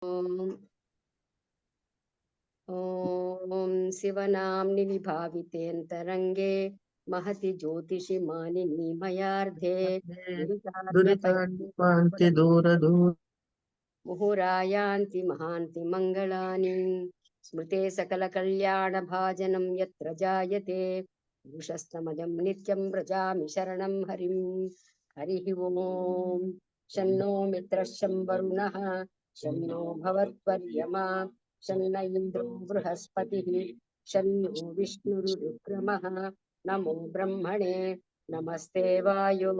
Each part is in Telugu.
ॐ शिवनाम्नि विभावितेऽन्तरङ्गे महति ज्योतिषि मानिनी मयार्धे दुरितान्यपान्ति दूरदूर मुहुरायान्ति महान्ति मङ्गलानि स्मृते सकलकल्याणभाजनं यत्र जायते पुरुषस्तमजं नित्यं व्रजामि शरणं हरिं। हरिः ॐ शन्नो मित्रः शं वरुणः शन्नो भवत्वर्यमा शन्न इन्द्रो बृहस्पतिः शन्नो विष्णुरुक्रमः नमो ब्रह्मणे नमस्ते वायो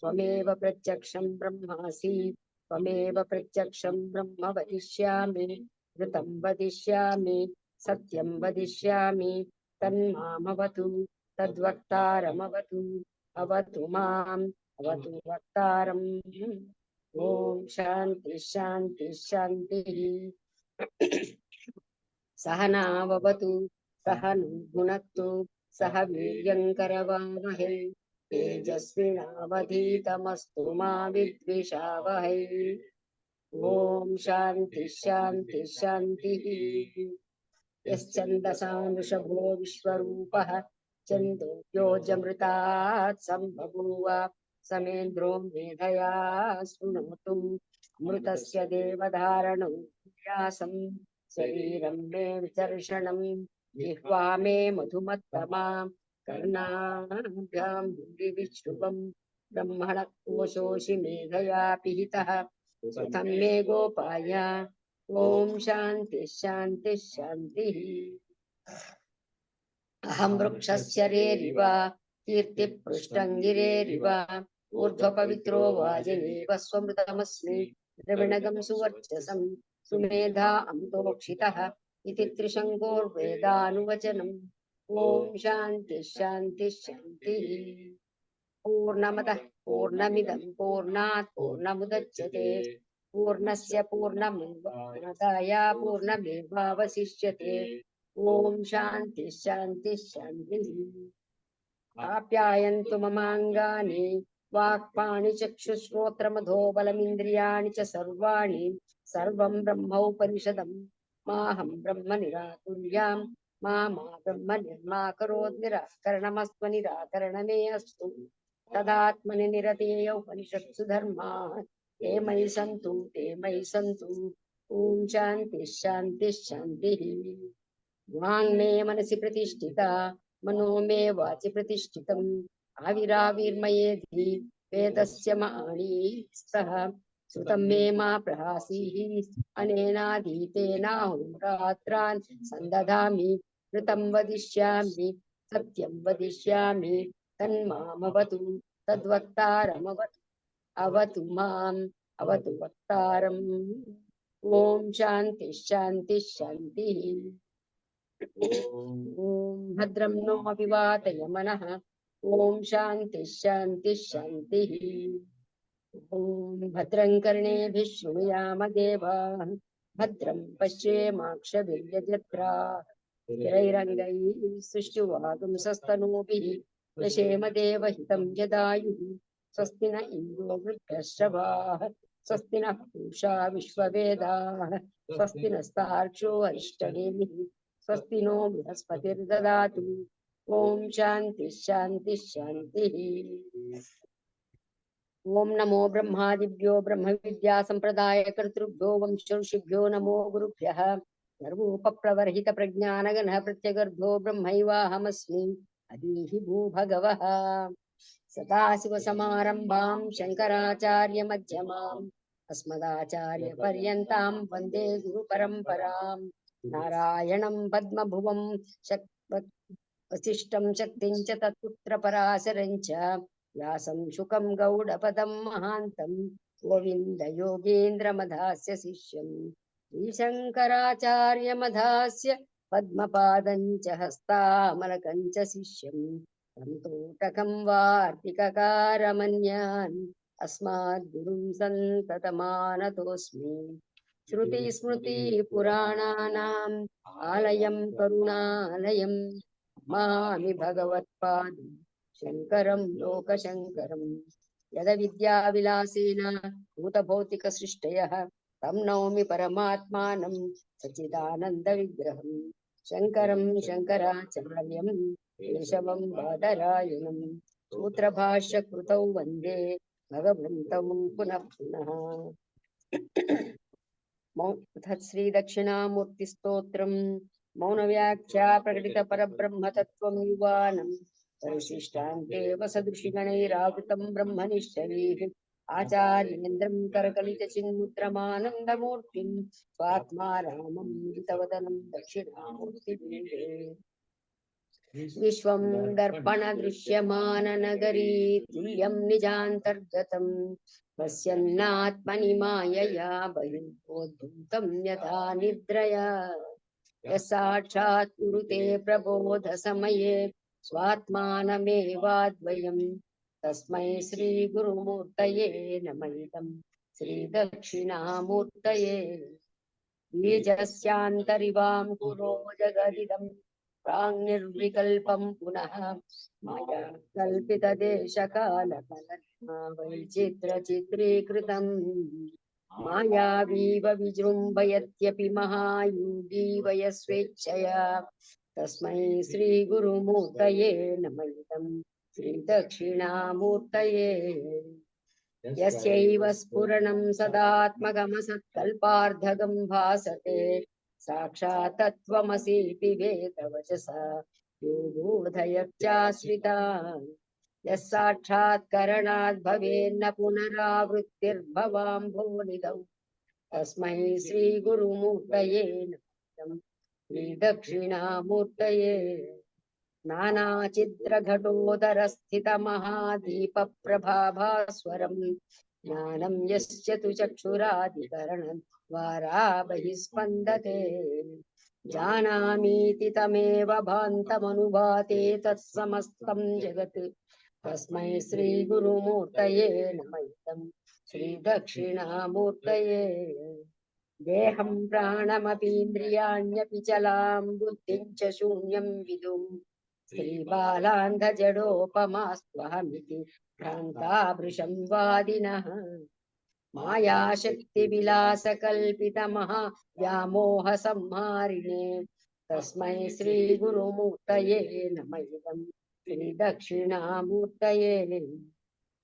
त्वमेव प्रत्यक्षं ब्रह्मासि त्वमेव प्रत्यक्षं ब्रह्म वदिष्यामि ऋतं वदिष्यामि सत्यं वदिष्यामि तन्मामवतु तद्वक्तारमवतु अवतु माम् अवतु वक्तारम्। ॐ शान्ति शान्ति शान्तिः। सहनाववतु सहनौ भुनक्तु सह वीर्यङ्करवावहै तेजस्विनावधीतमस्तु मा विद्विषावहै। ॐ शान्ति शान्ति शान्तिः। यश्चन्दसा वृषभो विश्वरूपः छन्दोऽप्योऽजमृतात् सम्बभूव समेन्द्रो मेधया शृणोतु मृतस्य देवधारणं व्यासं शरीरं मे विचर्षणं जिह्वा मे मधुमत्तमा कर्णाभ्यां विश्रुवं ब्रह्मणः कोशोऽसि मेधया पिहितः सुतं मे गोपाय। ॐ शान्ति शान्ति शान्तिः। अहं वृक्षस्य रेरिव कीर्तिपृष्टङ्गिरेरिव ऊर्ध्वपवित्रो वाजिनीव स्वमृतमस्मि द्रविणगं सुवर्चसं सुमेधा अन्तोक्षितः इति त्रिशङ्कोर्वेदानुवचनम्। ॐ शान्ति शान्ति शान्तिः। पूर्णमदः पूर्णमिदं पूर्णात् पूर्णमुदच्यते पूर्णस्य पूर्णमेवावसाय पूर्णमेवावशिष्यते। ॐ शान्ति शान्ति शान्तिः। आप्यायन्तु ममाङ्गानि वाक्पाणिचक्षुश्रोत्रमधो बलमिन्द्रियाणि च सर्वाणि सर्वं ब्रह्मोपनिषदं माहं ब्रह्म निराकुर्याम् मा ब्रह्म निर्माकरोत् निराकरणमस्त्व निराकरणमे अस्तु तदात्मनि निरतेय उपनिषत्सु धर्माः ते मयि सन्तु ते मयि सन्तु। ॐ शान्ति शान्ति शान्तिः। वाङ्मे मनसि प्रतिष्ठिता मनो मे वाचि प्रतिष्ठितम् आविराविर्मयेधि वेदस्य माणी स्तः श्रुतं मे मा प्रहासीः अनेनाधीतेनाहोरात्रान् सन्दधामि ऋतं वदिष्यामि सत्यं वदिष्यामि तन्मामवतु तद्वक्तारमवतु अवतु माम् अवतु वक्तारम्। ॐ शान्ति शान्ति शान्तिः। ॐ भद्रं नो अभिवातय मनः ॐ शान्ति शान्ति शान्तिः। ॐ भद्रं कर्णेभिः शृणुयाम देवाः भद्रं पश्येमाक्षभिर्यजत्राः स्थिरैरङ्गैः सुष्ठुवागुंसस्तनूभिः यशेम देवहितं यदायुः स्वस्ति न इन्द्रो वृद्धश्रवाः स्वस्ति नः पूषा विश्ववेदाः स्वस्ति नस्तार्क्ष्यो अरिष्टनेमिः स्वस्ति नो बृहस्पतिर्ददातु। ॐ शान्ति शान्ति शान्तिः। ॐ नमो ब्रह्मादिभ्यो ब्रह्म विद्या संप्रदाय कर्तृभ्यो वंश ऋषिभ्यो नमो गुरुभ्यः सर्वोपप्रवर्हित प्रज्ञानगणः प्रत्यगर्भो ब्रह्मैवाहमस्मि अदीहि भूभगवः। सदाशिवसमारम्भां शङ्कराचार्य मध्यमाम् अस्मदाचार्यपर्यन्तां वन्दे गुरुपरम्पराम्। नारायणं पद्मभुवं वसिष्ठं शक्तिं च तत्पुत्रपराशरं च व्यासं शुकं गौडपदं महान्तं गोविन्दयोगेन्द्रमधास्य शिष्यं श्रीशङ्कराचार्यमधास्य पद्मपादं च हस्तामलकं च शिष्यं सन्तोटकं वार्तिककारमन्यान् अस्माद्गुरुं सन्ततमानतोऽस्मि। श्रुतिस्मृतिपुराणानाम् आलयं करुणालयं नमामि भगवत्पादं शङ्करं लोकशङ्करम्। यदविद्याविलासेन भूतभौतिकसृष्टयः तं नौमि परमात्मानं सच्चिदानन्दविग्रहं शङ्करं शङ्कराचार्यं केशवं बादरायणं सूत्रभाष्यकृतौ वन्दे भगवन्तौ पुनः पुनः। श्री दक्षिणामूर्तिस्तोत्रम् मौनव्याख्या प्रकटित परब्रह्म तत्त्वं युवानं परिशिष्टान्ते वसदृशिगणैरावृतं ब्रह्मनिष्ठैः आचार्येन्द्रं करकलितचिन्मुद्रमानन्दमूर्तिं स्वात्मा रामं जितवदनं दक्षिणामूर्तिपीठे विश्वं दर्पणदृश्यमाननगरी तुल्यं निजान्तर्गतं पश्यन्नात्मनि मायया बहिर्बोद्धुतं यथा निद्रया यः साक्षात् कुरुते प्रबोधसमये स्वात्मानमेवाद्वयं तस्मै श्रीगुरुमूर्तये नमः इदं श्रीदक्षिणामूर्तये बीजस्यान्तरिवां कुरो जगदिदं प्राङ्निर्विकल्पं पुनः माया कल्पितदेशकालकलना वैचित्रचित्रीकृतम् मायावीव विजृम्भयत्यपि महायोगी वयस्वेच्छया तस्मै श्रीगुरुमूर्तये नमः इदं श्रीदक्षिणामूर्तये यस्यैव स्फुरणं सदात्मकमसत्कल्पार्धकं भासते साक्षात् तत्त्वमसीति वेदवचसा योगोधयश्चाश्रिता यः साक्षात्करणात् भवेन्न पुनरावृत्तिर्भवाम्भोनिधौ तस्मै श्रीगुरुमूर्तये नमः श्रीदक्षिणामूर्तये नानाचित्रघटोदरस्थितमहादीपप्रभाभास्वरं ज्ञानं यस्य तु चक्षुरादिकरणद्वारा बहिस्पन्दते जानामीति तमेव भान्तमनुभाते तत्समस्तं जगत् तस्मै श्रीगुरुमूर्तये नमः इदं श्रीदक्षिणामूर्तये देहं प्राणमपीन्द्रियाण्यपि चलां बुद्धिं च शून्यं विदुं श्रीबालान्धजडोपमास्त्वहमिति भ्रान्ताभृशं वादिनः मायाशक्तिविलासकल्पितमहा व्यामोहसंहारिणे तस्मै श्रीगुरुमूर्तये नमः इदं श्रीदक्षिणामूर्तये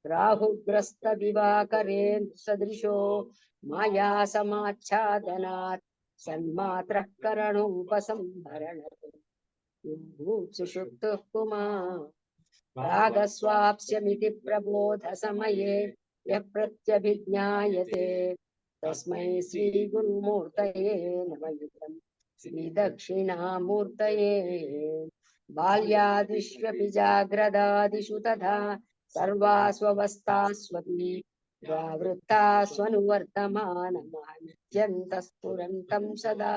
राहुग्रस्तदिवाकरेण सदृशो माया समाच्छादनात् सन्मात्रः करणोपसंहरणत् सुषुप्तः पुमान् रागस्वाप्स्यमिति प्रबोधसमये यः प्रत्यभिज्ञायते तस्मै श्रीगुरुमूर्तये नमः इदं श्रीदक्षिणामूर्तये बाल्यादिष्वपि जाग्रदादिषु तथा सर्वास्वस्थास्वपि व्यावृत्ता स्वनुवर्तमानमानित्यन्तस्फुरन्तं सदा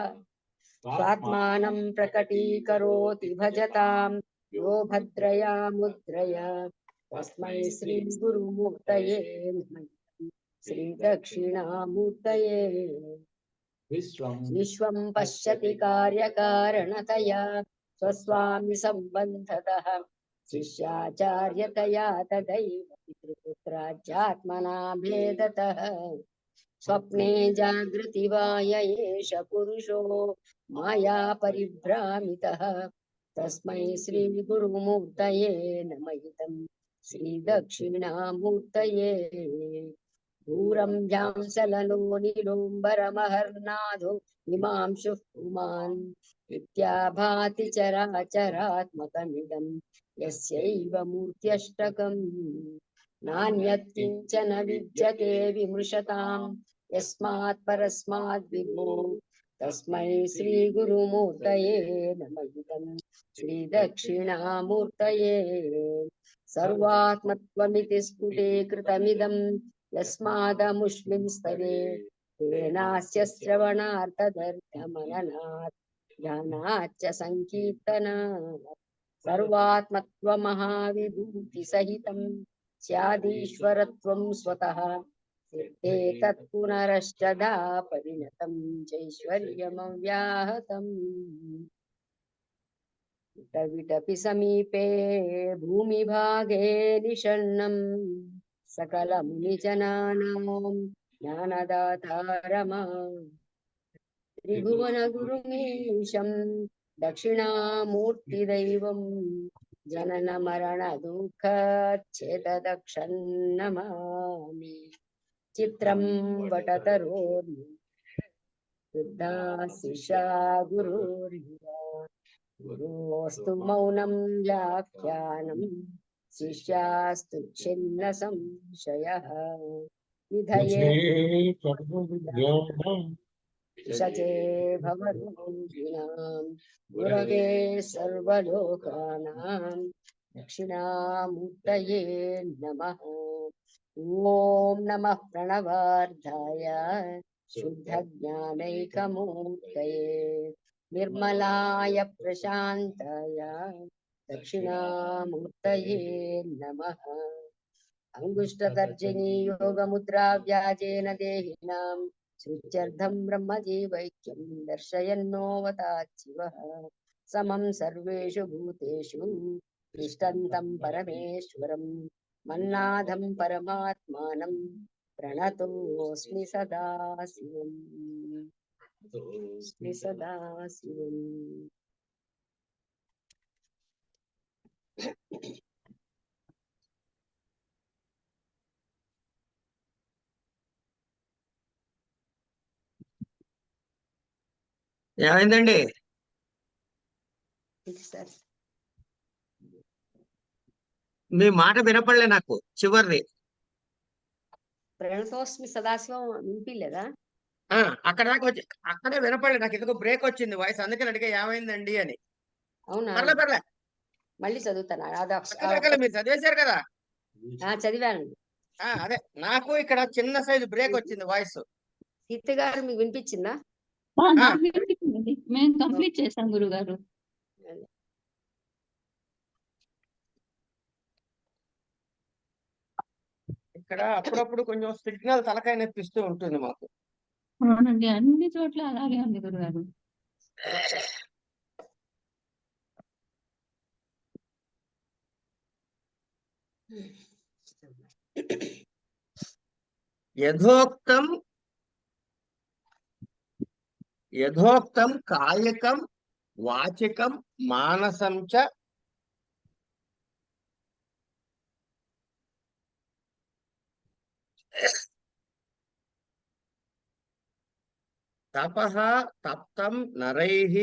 स्वात्मानं प्रकटीकरोति भजतां यो भद्रया मुद्रया तस्मै श्रीगुरुमूर्तये नमः श्रीदक्षिणामूर्तये विश्वं पश्यति कार्यकारणतया स्वस्वामि सम्बन्धतः शिष्याचार्यतया तदैव पितृपुत्राध्यात्मना भेदतः स्वप्ने जागृति वा य एष पुरुषो माया परिभ्रामितः तस्मै श्रीगुरुमूर्तये नमः इदं श्रीदक्षिणामूर्तये दूरं व्यांसलनो नीलोम्बरमहर्नाथो हिमांशुः पुमान् इत्याभाति चराचरात्मकमिदं यस्यैव मूर्त्यष्टकम् नान्यत् किञ्चन विद्यते विमृशतां यस्मात् परस्माद् विभो तस्मै श्रीगुरुमूर्तये नमः इदं श्रीदक्षिणामूर्तये सर्वात्मत्वमिति स्फुटे कृतमिदं यस्मादमुष्मिं स्तवे तेनास्य श्रवणार्थदर्थमननात् ध्यानाच्च सङ्कीर्तनात् सर्वात्मत्वमहाविभूतिसहितं स्यादीश्वरत्वं स्वतः ते तत्पुनरश्चदा परिणतं चैश्वर्यमव्याहतम् विटपि समीपे भूमिभागे निषण्णं सकलं निजनानां జ్ఞానదాతారమా త్రిభువన గురుమీశం దక్షిణామూర్తిదైవం జనన మరణ దుఃఖచ్ఛేదదక్షన్నమామి చిత్రం వటతరోర్మి వృద్ధా శిష్యా గురోస్తు మౌనం వ్యాఖ్యానం శిష్యాస్తు ఛిన్న సంశయః విధయే శచే భవరోగిణాం గురవే సర్వలోకానాం దక్షిణామూర్తయే నమః ఓం నమః ప్రణవార్థాయ శుద్ధ జ్ఞానైకమూర్తయే నిర్మలాయ ప్రశాంతాయ దక్షిణామూర్తయే నమః అంగుష్టతర్జనీ యోగముద్రా వ్యాజేన దేహినాం సృత్యర్థం బ్రహ్మజీవైక్యం దర్శయన్నోవతాశివః సమం సర్వేషు భూతేషు తిష్టంతం పరమేశ్వరం మన్నాథం పరమాత్మానం ప్రణతోస్మి సదాశివం సదాశివం. ఏమైందండి? మీ మాట వినపడలే నాకు చివరిది. ప్రణతోస్మి సదాశివం వినిపిలేదా? అక్కడ దాకా వచ్చి అక్కడే వినపడలే నాకు. ఎందుకో బ్రేక్ వచ్చింది వాయిస్, అందుకని అడిగా ఏమైందండి అని. అవునా? పర్లే మళ్ళీ చదువుతాను. మీరు చదివేశారు కదా? చదివాను. అదే నాకు ఇక్కడ చిన్న సైజు బ్రేక్ వచ్చింది వాయిస్. సీత గారు మీకు వినిపించిందా? మేము కంప్లీట్ చేసాం గురుగారు. ఇక్కడ అప్పుడప్పుడు కొంచెం సిగ్నల్ తలకాయ నొప్పిస్తూ ఉంటుంది మాకు. అవునండి, అన్ని చోట్ల అలాగే ఉంది గురుగారు. యథోక్తం కాయకం వాచికం మానసం చ తపః తప్తం నరైః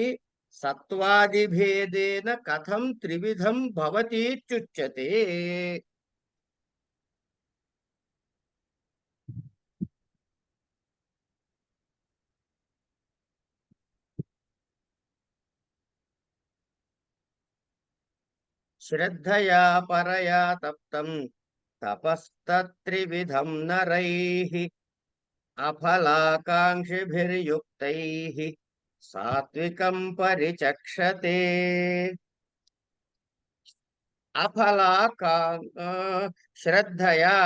సత్వాదిభేదేన కథం త్రివిధం భవతీత్యుచ్యతే. శ్రద్ధయా పరయా తప్తం తపస్తత్రివిధం నరైః అఫలాకాంక్షిభిర్యుక్తైః సాత్వికం పరిచక్షతే. శ్రద్ధయా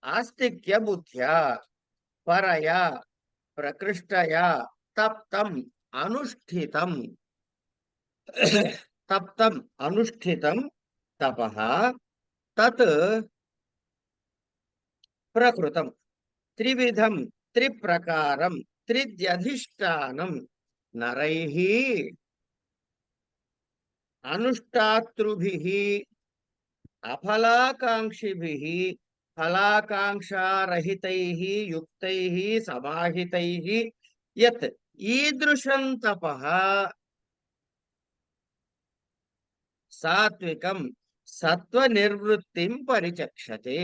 ఆస్తిక్య బుద్ధ్యా పరయా ప్రకృష్టయా తప్తం అనుష్ఠితం తపః తత్ ప్రకృతం త్రివిధం త్రిప్రకారం త్రిద్యధిష్టానం నరైః అనుష్ఠాతృభిః అఫలాకాంక్షిభిః ఫలాకాంక్షారహితైః యుక్తైః సమాహితైః యత్ ఈదృశం తపః సాత్వికం సత్వనిర్వృత్తిం పరిచక్షతే.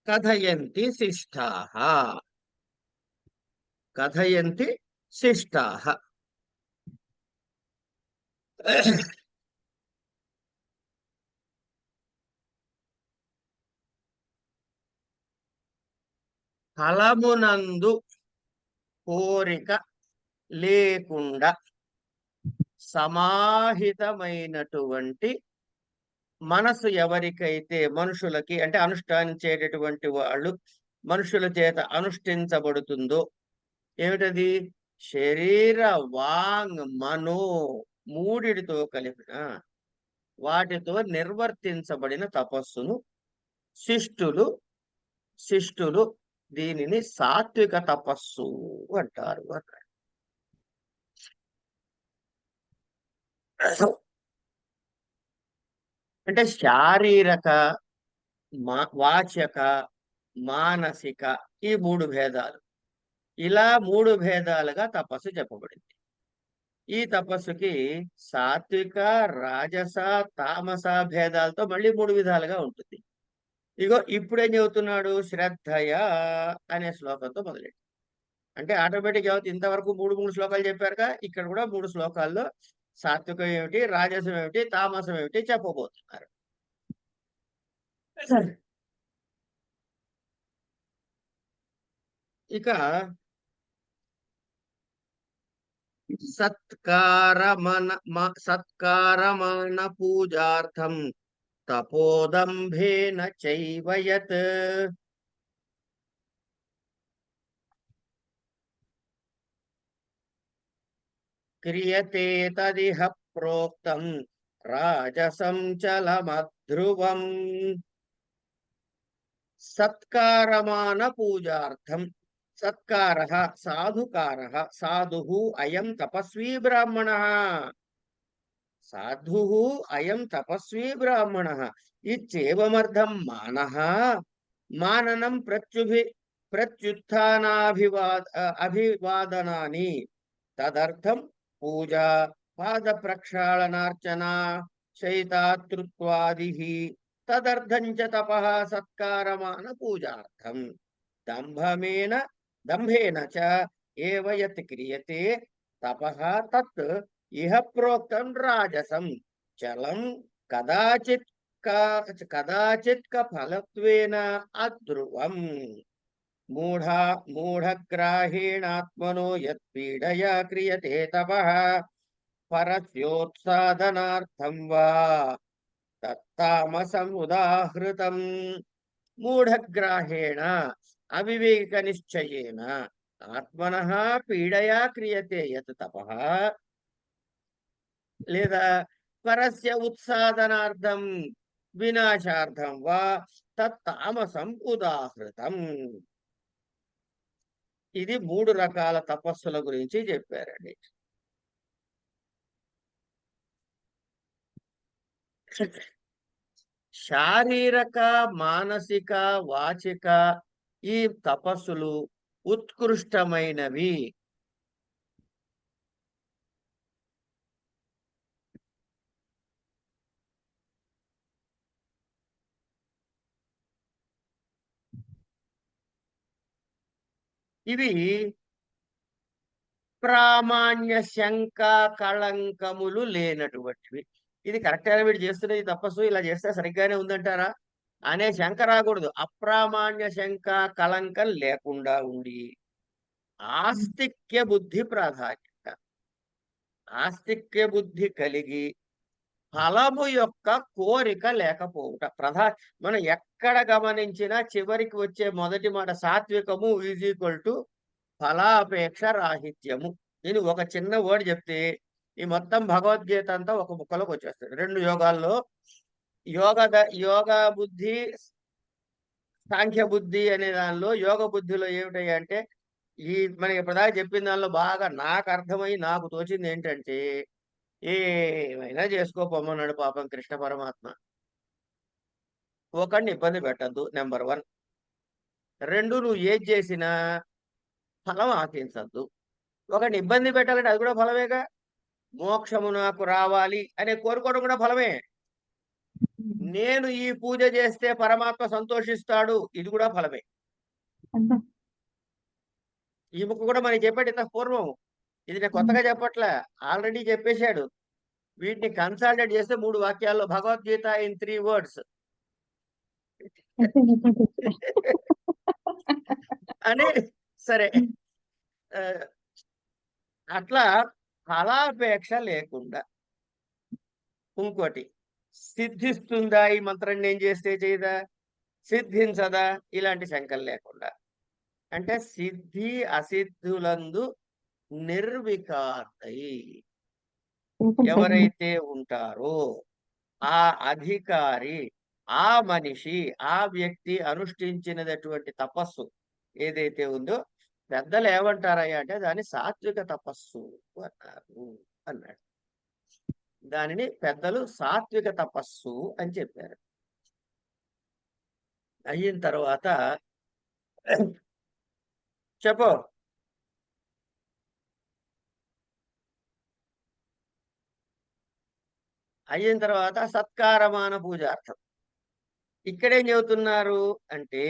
కథయంతి శిష్టాః ఫలమునందు కోరిక లేకుండా సమాహితమైనటువంటి మనసు ఎవరికైతే, మనుషులకి అంటే అనుష్ఠానించేటటువంటి వాళ్ళు మనుషుల చేత అనుష్ఠించబడుతుందో, ఏమిటది? శరీర వాంగ్ మనో మూడిటితో కలిపిన వాటితో నిర్వర్తించబడిన తపస్సును శిష్టులు శిష్టులు దీనిని సాత్విక తపస్సు అంటారు అన్నాడు. అంటే శారీరక, వాచక, మానసిక ఈ 3 భేదాలు. ఇలా 3 భేదాలుగా తపస్సు చెప్పబడింది. ఈ తపస్సుకి సాత్విక, రాజస, తామస భేదాలతో మళ్ళీ 3 విధాలుగా ఉంటుంది. ఇగో ఇప్పుడేం చెబుతున్నాడు, శ్రద్ధయా అనే శ్లోకంతో మొదలెట్టి. అంటే ఆటోమేటిక్ ఏమవుతుంది, ఇంతవరకు 3 శ్లోకాలు చెప్పారుగా, ఇక్కడ కూడా 3 శ్లోకాల్లో సాత్వికం ఏమిటి, రాజసం ఏమిటి, తామసం ఏమిటి చెప్పబోతున్నారు. ఇక సత్కారమాన పూజార్థం తపోదంభేన చైవ యత్ క్రియతే తదిహ ప్రోక్తం రాజసం చలమధ్రువం. సత్కారమాన పూజార్థం. సత్కారః సాధుకారః. సాధుః అయం తపస్వీ బ్రాహ్మణః. సాధుః అయం తపస్వీ బ్రాహ్మణః. ఇత్యేవమర్థం మానః. మాననం అభివాదనాని. తదర్థం పూజా, పాద ప్రక్షాళనార్చనా, శైతాతృత్వాదిః. తదర్థం చ తపః సత్కారమాన పూజార్థం. దంభేన చ ఏవ యత్ క్రియతే తపః తత్ ఇహ ప్రోక్తం రాజసం చలం కదాచిత్ ఫలత్వేన అధ్రువం. మూఢగ్రాహేణాత్మనో యత్ పీడయా క్రియతే తపః పరస్యోత్సాదనార్థం వా తత్తామసం ఉదాహృతం. మూఢగ్రాహేణ అవివేక నిశ్చయేన ఆత్మనః పీడయా క్రియతే యత్ తపః, లేదా పరస్య ఉత్సాదనార్థం వినాశార్థం వా తత్తామసం ఉదాహృతం. ఇది 3 రకాల తపస్సుల గురించి చెప్పారండి. శారీరక, మానసిక, వాచిక ఈ తపస్సులు ఉత్కృష్టమైనవి. ఇవి ప్రామాణ్య శంక కళంకములు లేనటువంటివి. ఇది కరెక్ట్గా వీడు చేస్తున్న ఈ తపస్సు ఇలా చేస్తే సరిగ్గానే ఉందంటారా అనే శంక రాకూడదు. అప్రామాణ్య శంక కళంకం లేకుండా ఉండి ఆస్తిక్య బుద్ధి ప్రాధాన్యత. ఆస్తిక్య బుద్ధి కలిగి ఫలము యొక్క కోరిక లేకపోవుట మనం ఎక్కడ గమనించినా చివరికి వచ్చే మొదటి మాట సాత్వికము ఈజ్ ఈక్వల్ టు ఫలాపేక్ష రాహిత్యము. నేను ఒక చిన్న వర్డ్ చెప్తే ఈ మొత్తం భగవద్గీత అంతా ఒక ముక్కలోకి వచ్చేస్తుంది. 2 యోగాల్లో యోగ బుద్ధి, సాంఖ్య బుద్ధి అనే దానిలో యోగ బుద్ధిలో ఏమిటాయి అంటే ఈ మనకి ప్రధాని చెప్పిన దానిలో బాగా నాకు అర్థమై నాకు తోచింది ఏంటంటే, ఏమైనా చేసుకోపోమన్నాడు పాపం కృష్ణ పరమాత్మ. ఒకడిని ఇబ్బంది పెట్టద్దు, నెంబర్ 1. 2, నువ్వు ఏది చేసినా ఫలం ఆశించద్దు. ఒకడిని ఇబ్బంది పెట్టాలంటే అది కూడా ఫలమేగా. మోక్షము నాకు రావాలి అనే కోరుకోవడం కూడా ఫలమే. నేను ఈ పూజ చేస్తే పరమాత్మ సంతోషిస్తాడు, ఇది కూడా ఫలమే. ఈ ముక్క కూడా మనకి చెప్పాడు ఇంత పూర్వం. ఇది నేను కొత్తగా చెప్పట్లే, ఆల్రెడీ చెప్పేశాడు. వీటిని కన్సాలిడేట్ చేస్తే 3 వాక్యాల్లో భగవద్గీత ఇన్ 3 words అని. సరే, అట్లా ఫలాపేక్ష లేకుండా. ఇంకోటి, సిద్ధిస్తుందా ఈ మంత్రం నేను చేస్తే చేయదా, సిద్ధించదా, ఇలాంటి శంకలు లేకుండా. అంటే సిద్ధి అసిద్ధులందు నిర్వికారై ఎవరైతే ఉంటారో ఆ అధికారి, ఆ మనిషి, ఆ వ్యక్తి అనుష్ఠించినటువంటి తపస్సు ఏదైతే ఉందో పెద్దలు ఏమంటారయ్యా అంటే దాన్ని సాత్విక తపస్సు అన్నారు అన్నాడు. దానిని పెద్దలు సాత్విక తపస్సు అని చెప్పారు. అయిన తర్వాత చెప్పు. అయిన తర్వాత సత్కారమాన పూజార్థం. ఇక్కడేం చెబుతున్నారు అంటే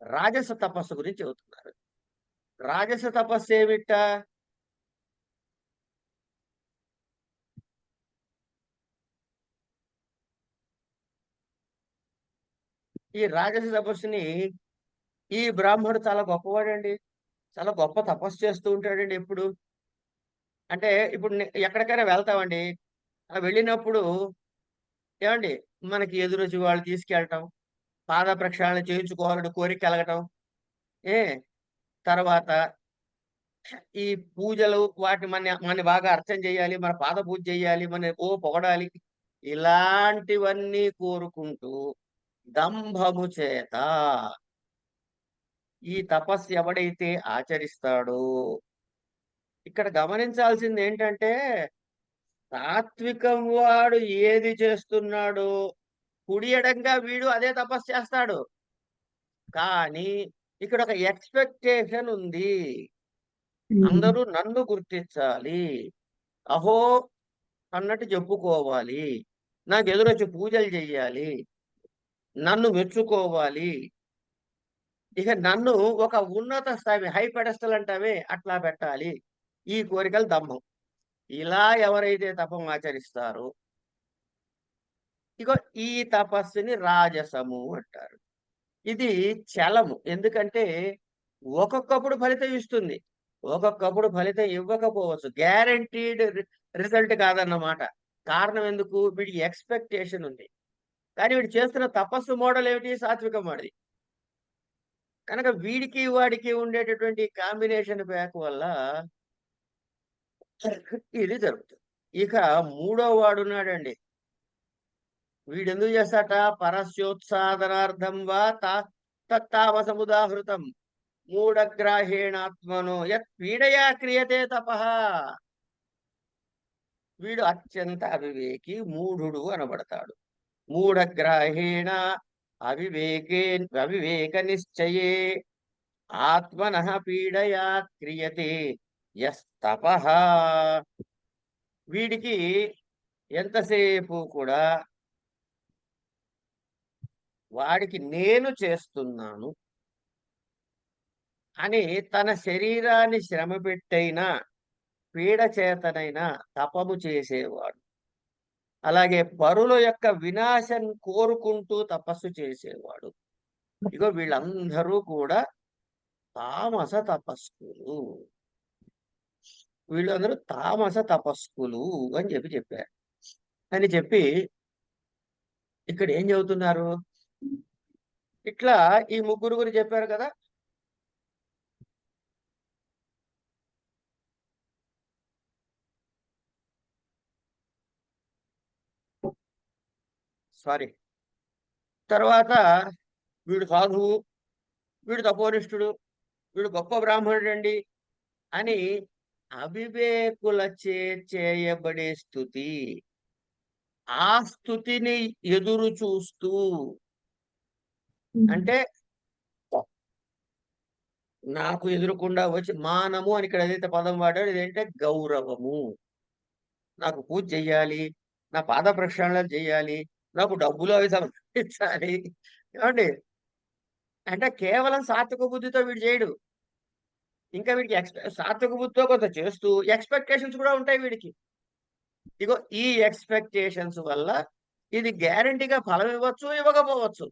రాజస తపస్సు గురించి చెబుతున్నారు. రాజస తపస్సు ఏమిట? ఈ రాజస తపస్సుని ఈ బ్రాహ్మణుడు చాలా గొప్పవాడండి. చాలా గొప్ప తపస్సు చేస్తూ ఉంటాడండి ఎప్పుడు. అంటే ఇప్పుడు ఎక్కడికైనా వెళ్తామండి. వెళ్ళినప్పుడు ఏమండి మనకి ఎదురొచ్చి వాళ్ళు తీసుకెళ్ళటం, పాద ప్రక్షాళన చేయించుకోవాలని కోరిక కలగటం, ఏ తర్వాత ఈ పూజలు వాటి మన బాగా అర్చన చేయాలి, మన పాద పూజ చేయాలి, మన పొగడాలి, ఇలాంటివన్నీ కోరుకుంటూ దంభము చేత ఈ తపస్సు ఎవడైతే ఆచరిస్తాడో, ఇక్కడ గమనించాల్సింది ఏంటంటే సాత్వికం వాడు ఏది చేస్తున్నాడో కుడి ఎడంగా వీడు అదే తపస్సు చేస్తాడు. కానీ ఇక్కడ ఒక ఎక్స్పెక్టేషన్ ఉంది. అందరూ నన్ను గుర్తించాలి, అహో అన్నట్టు చెప్పుకోవాలి, నాకు ఎదురొచ్చి పూజలు చెయ్యాలి, నన్ను మెచ్చుకోవాలి, ఇక నన్ను ఒక ఉన్నత స్థాయి హై పెడస్టల్ అంటామే అట్లా పెట్టాలి. ఈ కోరికలు దమ్మం. ఇలా ఎవరైతే తపం ఆచరిస్తారో ఇగో ఈ తపస్సుని రాజసము అంటారు. ఇది చలము. ఎందుకంటే ఒక్కొక్కప్పుడు ఫలితం ఇస్తుంది, ఒక్కొక్కప్పుడు ఫలితం ఇవ్వకపోవచ్చు. గ్యారంటీడ్ రిజల్ట్ కాదన్నమాట. కారణం ఎందుకు? వీడికి ఎక్స్పెక్టేషన్ ఉంది. కానీ వీడు చేస్తున్న తపస్సు మోడల్ ఏమిటి? సాత్విక మోడల్. కనుక వీడికి వాడికి ఉండేటటువంటి కాంబినేషన్ ప్యాక్ వల్ల ఇది జరుగుతుంది. ఇక మూడో వాడున్నాడండి. వీడెందుకు చేస్తాట? పరస్యోత్సాదనార్థం వా తత్తామసముదాహృతం మూఢగ్రాహేణాత్మనో యత్ పీడయా క్రియతే తపః. వీడు అత్యంత అవివేకి, మూఢుడు అనబడతాడు. మూఢగ్రాహేణ అవివేక నిశ్చయే ఆత్మనః పీడయా క్రియతే యస్తపః. వీడికి ఎంతసేపు కూడా వాడికి నేను చేస్తున్నాను అని తన శరీరాన్ని శ్రమ పెట్టైనా పీడ చేతనైనా తపము చేసేవాడు. అలాగే పరుల యొక్క వినాశం కోరుకుంటూ తపస్సు చేసేవాడు. ఇగో వీళ్ళందరూ కూడా తామస తపస్కులు. వీళ్ళందరూ తామస తపస్కులు అని చెప్పారు. అని చెప్పి ఇక్కడ ఏం చెబుతున్నారు? ఇట్లా ఈ ముగ్గురు గురించి చెప్పారు కదా. సారీ. తర్వాత వీడు సాధువు, వీడు తపోనిష్ఠుడు, వీడు గొప్ప బ్రాహ్మణుడు అండి అని అవివేకులచే చేయబడే స్తుతి, ఆ స్తుతిని ఎదురు చూస్తూ, అంటే నాకు ఎదురుకుండా వచ్చి మానము అని ఇక్కడ ఏదైతే పదం వాడాడు ఇదేంటే గౌరవము. నాకు పూజ చెయ్యాలి, నా పాద ప్రక్షాళనలు చెయ్యాలి, నాకు డబ్బులు అవి సమర్పించాలి. ఏమండి అంటే కేవలం సాత్విక బుద్ధితో వీడు చేయడు. ఇంకా వీడికి సాత్విక బుద్ధితో కొంత చేస్తూ ఎక్స్పెక్టేషన్స్ కూడా ఉంటాయి వీడికి. ఇగో ఈ ఎక్స్పెక్టేషన్స్ వల్ల ఇది గ్యారంటీగా ఫలం ఇవ్వచ్చు, ఇవ్వకపోవచ్చు.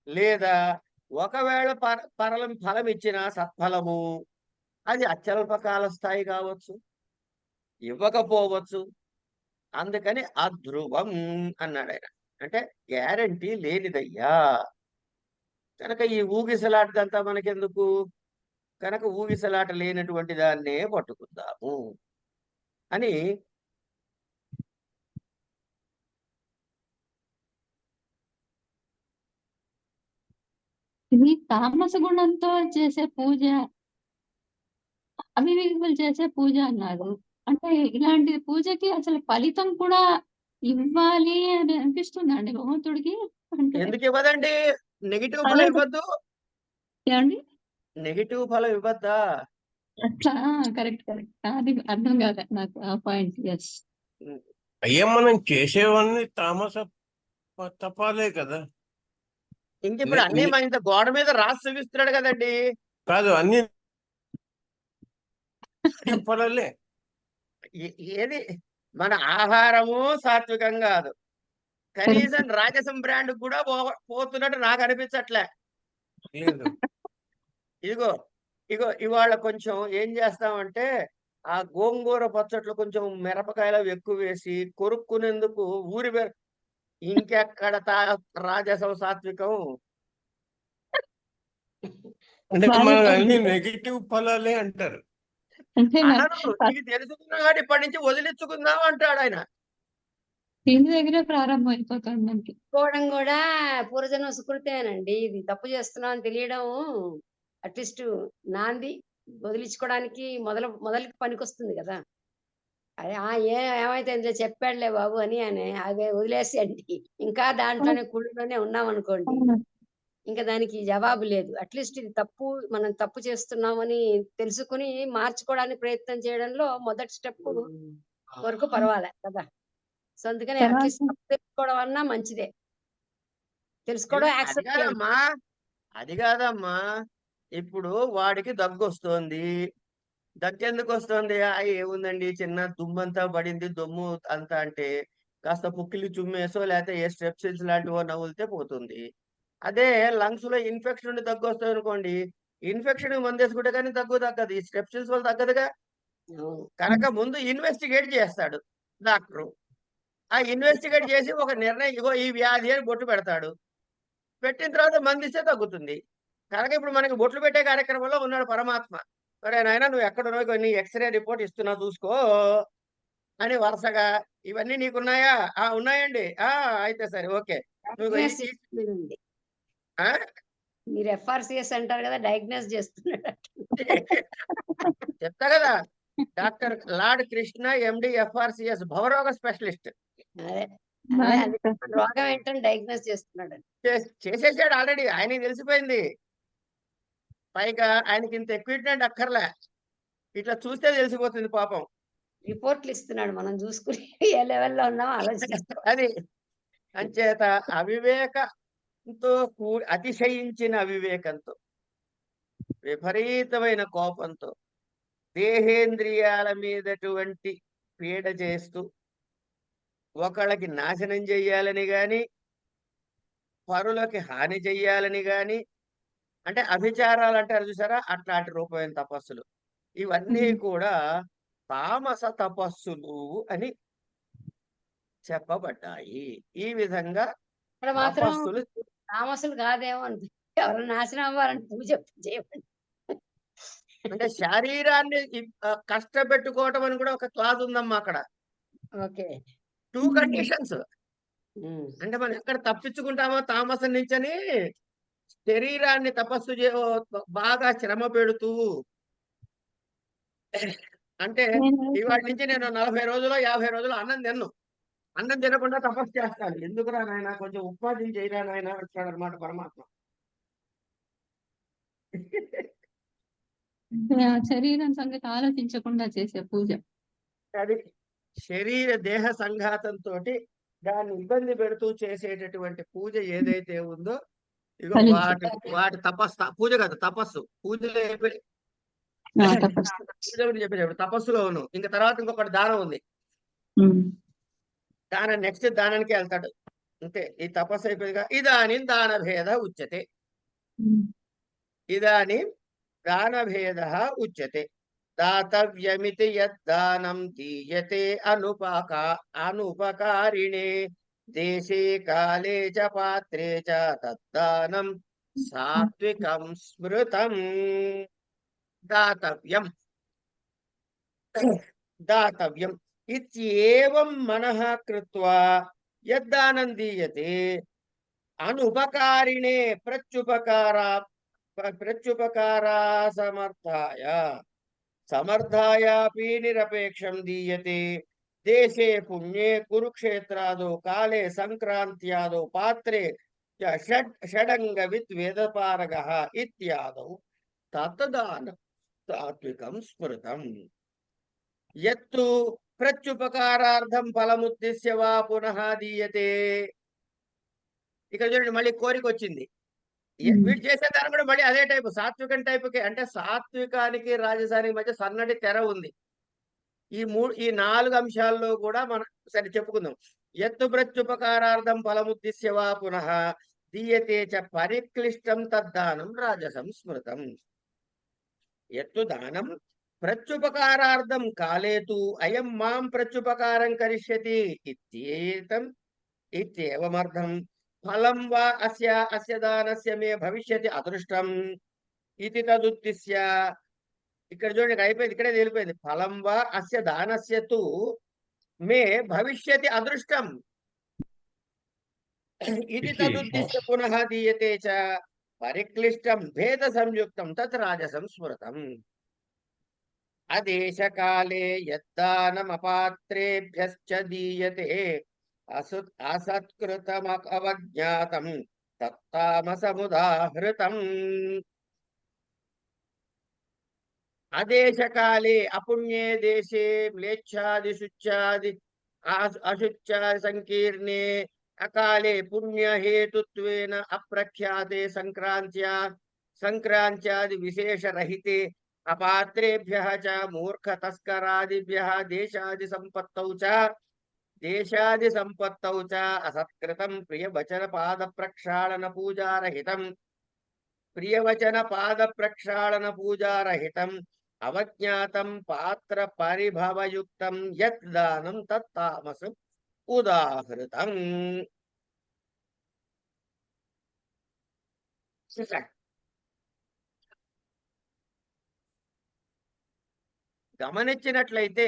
లేదా ఒకవేళ ఫలం ఇచ్చిన సత్ఫలము అది అత్యల్పకాల స్థాయి కావచ్చు, ఇవ్వకపోవచ్చు. అందుకని అధ్రువం అన్నాడు ఆయన. అంటే గ్యారంటీ లేనిదయ్యా. కనుక ఈ ఊగిసలాటదంతా మనకెందుకు? కనుక ఊగిసలాట లేనటువంటి దాన్నే పట్టుకుందాము అని ఇది తామస గుణంతో చేసే పూజ, అవివేకులు చేసే పూజ అన్నారు. అంటే ఇలాంటి పూజకి అసలు ఫలితం కూడా ఇవ్వాలి అని అనిపిస్తుందండి భగవంతుడికి. అంటే ఎందుకు ఇవ్వదండి? నెగిటివ్ ఫలం అదే ఇవ్వద్దు. ఏమండి? నెగిటివ్ ఫలం ఇవ్వద్దా? అట్లా కరెక్ట్. అది అర్థం కాలే నాకు ఆ పాయింట్. యెస్. అయ్యా మనం చేసేవన్నీ తామస తపాలే కదా. ఇంక ఇప్పుడు అన్ని మన ఇంత గోడ మీద రాసి చూపిస్తున్నాడు కదండి. కాదు అన్ని ఫలాలే. ఏది మన ఆహారము సాత్వికం కాదు, కనీసం రాజసం బ్రాండ్ కూడా పోతున్నట్టు నాకు అనిపించట్లే. లేదు ఇదిగో ఇగో ఇవాళ కొంచెం ఏం చేస్తామంటే ఆ గోంగూర పచ్చట్లు కొంచెం మిరపకాయలు ఎక్కువ వేసి కొరుక్కునేందుకు ఇంకెక్కడ రాజసం సాత్వికం. అంటే బాగా మనం చెప్పారు. అన్ని నెగిటివ్ ఫలాలే అంటారు. అంటే అనరు, ఇది తెలుసుకున్నా కానీ ఇప్పటి నుంచి వదిలించుకుందాం అంటాడు ఆయన. ఇంటి దగ్గరే ప్రారంభం అయిపోతుంది మనకి. కోవడం కూడా పూర్వజన్మ సుకృతమేనండి. ఇది తప్పు చేస్తున్నాం అని తెలియడం అట్లీస్ట్ నాంది వదిలించుకోవడానికి మొదలకి పనికొస్తుంది కదా. అదే ఏమైతే ఇందులో చెప్పాడులే బాబు అని అదే వదిలేసేయండి. ఇంకా దాంట్లోనే కుళ్ళులోనే ఉన్నాం అనుకోండి, ఇంకా దానికి జవాబు లేదు. అట్లీస్ట్ ఇది తప్పు, మనం తప్పు చేస్తున్నామని తెలుసుకుని మార్చుకోవడానికి ప్రయత్నం చేయడంలో మొదటి స్టెప్ వరకు పర్వాలే కదా. సో అందుకని అట్లీస్ట్ తప్పు తెలుసుకోవడం అన్నా మంచిదే. తెలుసుకోవడం అది యాక్సెప్ట్ చేయడం. కాదమ్మా, అది కాదమ్మా. ఇప్పుడు వాడికి దగ్గు వస్తోంది. దగ్గు ఎందుకు వస్తుంది? ఏముందండి, చిన్న దుమ్మంతా పడింది, దొమ్ము అంతా అంటే కాస్త పుక్కిలి చుమ్మేసో లేకపోతే ఏ స్ట్రెప్సిల్స్ లాంటివో నవ్వులితే పోతుంది. అదే లంగ్స్ లో ఇన్ఫెక్షన్ ఉండి దగ్గు వస్తుంది అనుకోండి, ఇన్ఫెక్షన్ మందేసుకుంటే కానీ దగ్గు తగ్గదు, ఈ స్ట్రెప్సిల్స్ వల్ల తగ్గదుగా. కనుక ముందు ఇన్వెస్టిగేట్ చేస్తాడు డాక్టరు. ఆ ఇన్వెస్టిగేట్ చేసి ఒక నిర్ణయం, ఇగో ఈ వ్యాధి అని బొట్టు పెడతాడు. పెట్టిన తర్వాత మందిస్తే తగ్గుతుంది. కనుక ఇప్పుడు మనకి బొట్లు పెట్టే కార్యక్రమంలో ఉన్నాడు పరమాత్మ. సరే నాయన, నువ్వు ఎక్కడున్నావు, నీ ఎక్స్రే రిపోర్ట్ ఇస్తున్నా చూసుకో అని వరుసగా, ఇవన్నీ నీకున్నాయా? ఉన్నాయండి. అయితే సరే, ఓకే. నువ్వు మీరు FRCS అంటారు కదా, డయాగ్నోస్ చేస్తున్నాడు. చెప్తా కదా, doctor lord Krishna MD FRCS భవరోగ స్పెషలిస్ట్. అదే రోగం ఏంటని డయాగ్నోస్ చేస్తున్నాడు. చేసేసాడు ఆల్రెడీ, ఆయనకి తెలిసిపోయింది. పైగా ఆయనకి ఇంత ఎక్విప్మెంట్ అక్కర్లే, ఇట్లా చూస్తే తెలిసిపోతుంది పాపం. రిపోర్ట్లు ఇస్తున్నాడు, మనం చూసుకుని ఏ లెవెల్లో ఉన్నామో ఆలోచిస్తాం. అది అంచేత అవివేకంతో అతిశయించిన అవివేకంతో, విపరీతమైన కోపంతో, దేహేంద్రియాల మీదటువంటి పీడ చేస్తూ ఒకళ్ళకి నాశనం చెయ్యాలని గాని, పరులకి హాని చెయ్యాలని గాని, అంటే అభిచారాలు అంటారు చూసారా, అట్లాంటి రూపమైన తపస్సులు ఇవన్నీ కూడా తామస తపస్సులు అని చెప్పబడ్డాయి. ఈ విధంగా ఇక్కడ మాత్రం తపస్సులు తామసులు కాదేమో అంటే, ఎవరు నాశనం అవ్వాలని పూజ చేయమండి. అంటే శరీరాన్ని కష్టపెట్టుకోవటం అని కూడా ఒక క్లాజ్ ఉందమ్మా అక్కడ. ఓకే. 2 కండిషన్స్. అంటే మనం ఎక్కడ తప్పించుకుంటామో తామసం నుంచి అని, శరీరాన్ని తపస్సు బాగా శ్రమ పెడుతూ, అంటే ఇవాటి నుంచి నేను 40 రోజులు 50 రోజులు అన్నం తినకుండా తపస్సు చేస్తాను. ఎందుకురా నాయన, కొంచెం ఉపాధి చేయరా నాయన అంటాడు అనమాట పరమాత్మ. శరీరం సంగతి ఆలోచించకుండా చేసే పూజ. అది దేహ సంఘాతంతో దాన్ని ఇబ్బంది పెడుతూ చేసేటటువంటి పూజ ఏదైతే ఉందో, ఇగో వాటి తపస్సు, పూజ కాదు తపస్సు. పూజలో పూజ గురించి చెప్పేటప్పుడు తపస్సులో ఉన్నావు. ఇంకా తర్వాత ఇంకొకటి దానం ఉంది. దానం నెక్స్ట్ దానానికి వెళ్తాడు. అంతే, ఈ తపస్సు అయిపోయిందిగా. ఇదాని దాన భేద ఉచ్యతే. ఇదాని దాన భేద ఉచ్యతే. దాతవ్యమితి యద్దానం దీయతే అనుపకారిణే దేశే కాలే చ పాత్రే చ తద్దానం సాత్వికం స్మృతం. దాతవ్యం దాతవ్యం ఇత్యేవం మనః కృత్వా యద్దానం దీయతే అనుపకారిణే ప్రత్యుపకారా సమర్థాయ సమర్థాయాపి నిరపేక్షం దీయతే దేశే పుణ్యే కురుక్షేత్రాదో కాలే సంక్రాంత్యాదో పాత్రే షడంగవిత్ వేదపారగః ఇత్యాదౌ తత్తదానం తాత్వికం స్మృతం. యత్తు ప్రత్యుపకారార్థం ఫలముద్దిశ్య వా పునః దీయతే. ఇక్కడ చూడండి మళ్ళీ కోరిక వచ్చింది. వీడు చేసే దాని కూడా మళ్ళీ అదే టైపు, సాత్వికం టైపుకి. అంటే సాత్వికానికి రాజసానికి మధ్య సన్నటి తెర ఉంది. ఈ 4 అంశాల్లో కూడా మనం సరే చెప్పుకుందాం. ఎత్తు ప్రత్యుపకారార్థం ఫలముద్దిశ్య వా పునః దీయతే చ పరిక్లిష్టం తద్దానం రాజసం స్మృతం. ఎత్తు దానం ప్రత్యుపకారార్థం కాలేతు అయం మాం ప్రత్యుపకారం కరిష్యతి ఇత్యేవమర్థం. ఫలం వా అస్య దానస్య మే భవిష్యతి అదృష్టం ఇది తదుద్దిశ్య. ఇక్కడ చూడండి, ఇక్కడ అయిపోయింది, ఇక్కడే తేలిపోయింది. ఫలం వా అస్య దానస్య తు మే భవిష్యతి అదృష్టం ఇది తదుద్దిశ్య పునః దీయతే చ పరిక్లిష్టం భేద సంయుక్తం తత్ రాజసం స్మృతం. అదేశకాలే యద్దానమపాత్రేభ్యశ్చ దీయతే అసత్కృతమవజ్ఞాతం తత్తామసముదాహృతం. అదేశకాలే అపుణ్యే దేశే మ్లేచ్ఛాది శుచ్ఛాది అశుచ్ఛాది సంకీర్ణే అకాలే పుణ్యహేతుత్వేన అప్రఖ్యాతే సంక్రాంత్యాది విశేషరహితే అపాత్రేభ్యః చ మూర్ఖ తస్కరాదిభ్యః దేశాది సంపత్తౌ చ అసత్కృతం ప్రియవచన పాద ప్రక్షాళన అవజ్ఞాతం పాత్ర పరిభవయుక్తం యత్ దానం తత్తామసం ఉదాహృతం. గమనించినట్లయితే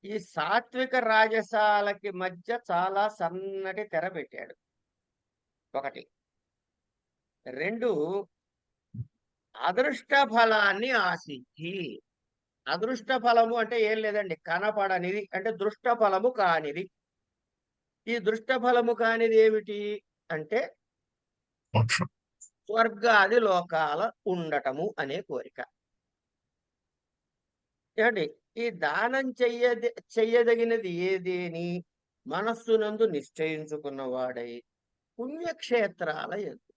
ఈ సాత్విక రాజసాలకి మధ్య చాలా సన్నటి తెర పెట్టాడు. 1. 2, అదృష్ట ఫలాన్ని ఆశించి. అదృష్ట ఫలము అంటే ఏం లేదండి, కనపడనిది, అంటే దృష్ట ఫలము కానిది. ఈ దృష్ట ఫలము కానిది ఏమిటి అంటే స్వర్గాది లోకాల ఉండటము అనే కోరిక. ఏమండి, ఈ దానం చెయ్యదగినది ఏదేని మనస్సునందు నిశ్చయించుకున్నవాడై పుణ్యక్షేత్రాల యందు,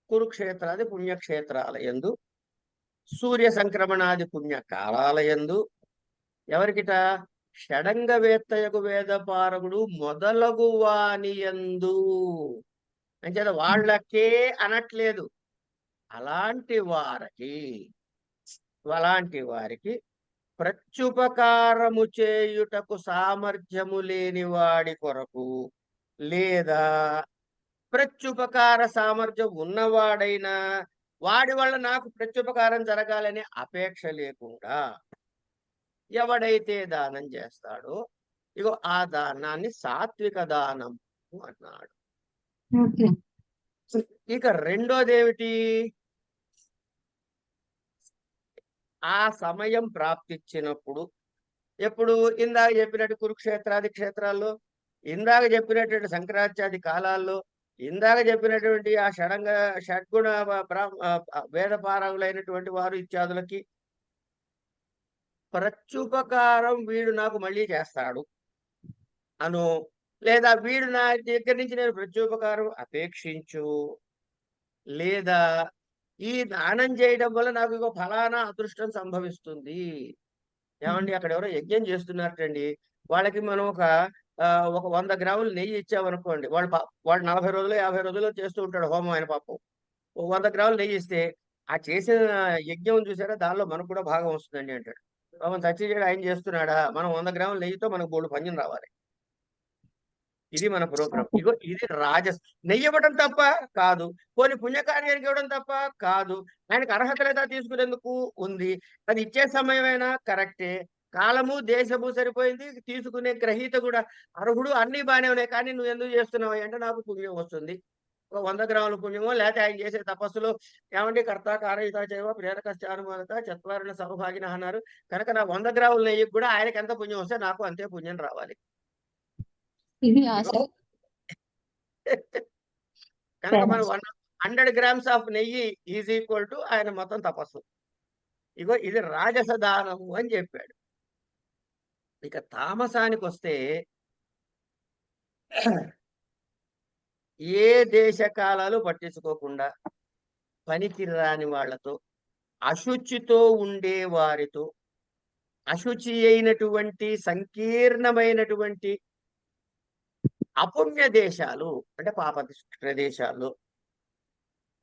కురుక్షేత్రాది పుణ్యక్షేత్రాల యందు, సూర్య సంక్రమణాది పుణ్యకాలాల యందు, ఎవరికిట షడంగవేత్తయకు వేదపారకుడు మొదలగు వాని యందు. అంచేత వాళ్ళకే అనట్లేదు, అలాంటి వారికి ప్రత్యుపకారము చేయుటకు సామర్థ్యము లేని వాడి కొరకు, లేదా ప్రత్యుపకార సామర్థ్యం ఉన్నవాడైనా వాడి వల్ల నాకు ప్రత్యుపకారం జరగాలనే అపేక్ష లేకుండా ఎవడైతే దానం చేస్తాడో ఇగో ఆ దానాన్ని సాత్విక దానం అన్నాడు. ఇక రెండోదేమిటి, ఆ సమయం ప్రాప్తిచ్చినప్పుడు, ఎప్పుడు ఇందాక చెప్పినట్టు కురుక్షేత్రాది క్షేత్రాల్లో, ఇందాక చెప్పినటువంటి సంక్రాంత్యాది కాలాల్లో, ఇందాక చెప్పినటువంటి ఆ షడ్గుణ వేదపారకులైనటువంటి వారు ఇత్యాదులకి ప్రత్యుపకారం వీడు నాకు మళ్ళీ చేస్తాడు అను, లేదా వీడు నా దగ్గర నుంచి నేను ప్రత్యుపకారం అపేక్షించు, లేదా ఈ దానం చేయడం వల్ల నాకు ఇక ఫలానా అదృష్టం సంభవిస్తుంది. ఏమండి, అక్కడ ఎవరో యజ్ఞం చేస్తున్నారటండి, వాళ్ళకి మనం ఒక 100 గ్రాములు నెయ్యి ఇచ్చామనుకోండి, వాళ్ళు 40 రోజులు 50 రోజులు చేస్తూ ఉంటాడు హోమం, ఆయన పాపం 100 గ్రాములు నెయ్యి ఇస్తే ఆ చేసిన యజ్ఞం చూసారా, దానిలో మనకు కూడా భాగం వస్తుందండి అంటాడు. పాపం సత్యజీవుడు ఆయన చేస్తున్నాడా, మనం 100 గ్రాముల నెయ్యితో మనకు 3 పంజం రావాలి. ఇది మన ప్రోగ్రాం. ఇగో ఇది నెయ్యి ఇవ్వడం తప్ప కాదు, కొన్ని పుణ్యకార్యానికి ఇవ్వడం తప్ప కాదు, ఆయనకు అర్హత లేదా తీసుకునేందుకు ఉంది, అది ఇచ్చే సమయమైనా కరెక్టే. కాలము దేశము సరిపోయింది, తీసుకునే గ్రహీత కూడా అర్హుడు, అన్ని బాగానే ఉన్నాయి. కానీ నువ్వు ఎందుకు చేస్తున్నావు అంటే నాకు పుణ్యం వస్తుంది, ఒక 100 గ్రాముల పుణ్యమో, లేకపోతే ఆయన చేసే తపస్సులో ఏమండి కర్త కారయిత చేయవ ప్రేరక చానుమానత చత్వారణ సమభాగిన అన్నారు కనుక నాకు 100 గ్రాముల నెయ్యికి కూడా ఆయనకి ఎంత పుణ్యం వస్తే నాకు అంతే పుణ్యం రావాలి. ఇది ఇగో అసలు కనుక మనం 100 గ్రామ్స్ ఆఫ్ నెయ్యి ఈజ్ ఈక్వల్ టు ఆయన మొత్తం తపస్సు. ఇగో ఇది రాజస దానము అని చెప్పాడు. ఇక తామసానికి వస్తే ఏ దేశ కాలాలు పట్టించుకోకుండా పనికిరాని వాళ్ళతో, అశుచితో ఉండే వారితో, అశుచి అయినటువంటి సంకీర్ణమైనటువంటి అపుణ్య దేశాలు అంటే పాప ప్రదేశాల్లో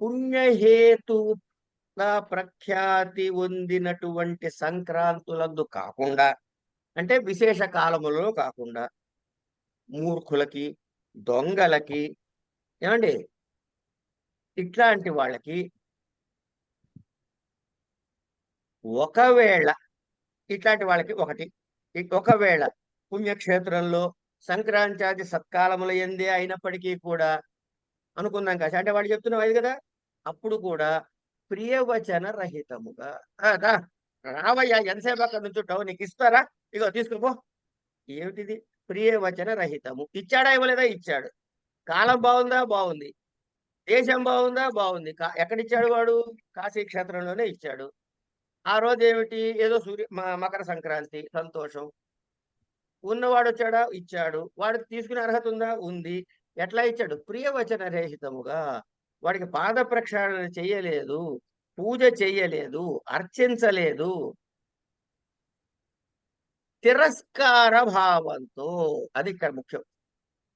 పుణ్యహేతుగా ప్రఖ్యాతి పొందినటువంటి సంక్రాంతులందు కాకుండా, అంటే విశేష కాలములలో కాకుండా, మూర్ఖులకి, దొంగలకి, ఏమండి ఇట్లాంటి వాళ్ళకి ఒకవేళ ఇట్లాంటి వాళ్ళకి ఒకవేళ పుణ్యక్షేత్రంలో సంక్రాంతి సత్కాలముల ఎందే అయినప్పటికీ కూడా అనుకుందాం కాదు అంటే వాళ్ళు చెప్తున్నావు అది కదా, అప్పుడు కూడా ప్రియవచన రహితముగా రావయ్యా ఎంతసేపు అక్కడ నుంచుంటావు, నీకు ఇస్తారా, ఇగో తీసుకుపో. ఏమిటిది? ప్రియవచన రహితము. ఇచ్చాడా ఇవ్వలేదా? ఇచ్చాడు. కాలం బాగుందా? బాగుంది. దేశం బాగుందా? బాగుంది. ఎక్కడిచ్చాడు వాడు? కాశీ క్షేత్రంలోనే ఇచ్చాడు. ఆ రోజు ఏమిటి? ఏదో మకర సంక్రాంతి, సంతోషం. ఉన్నవాడు వచ్చాడా? ఇచ్చాడు. వాడికి తీసుకునే అర్హత ఉందా? ఉంది. ఎట్లా ఇచ్చాడు? ప్రియవచన రహితముగా. వాడికి పాద ప్రక్షాళన చెయ్యలేదు, పూజ చెయ్యలేదు, అర్చించలేదు, తిరస్కార భావంతో. అది ఇక్కడ ముఖ్యం.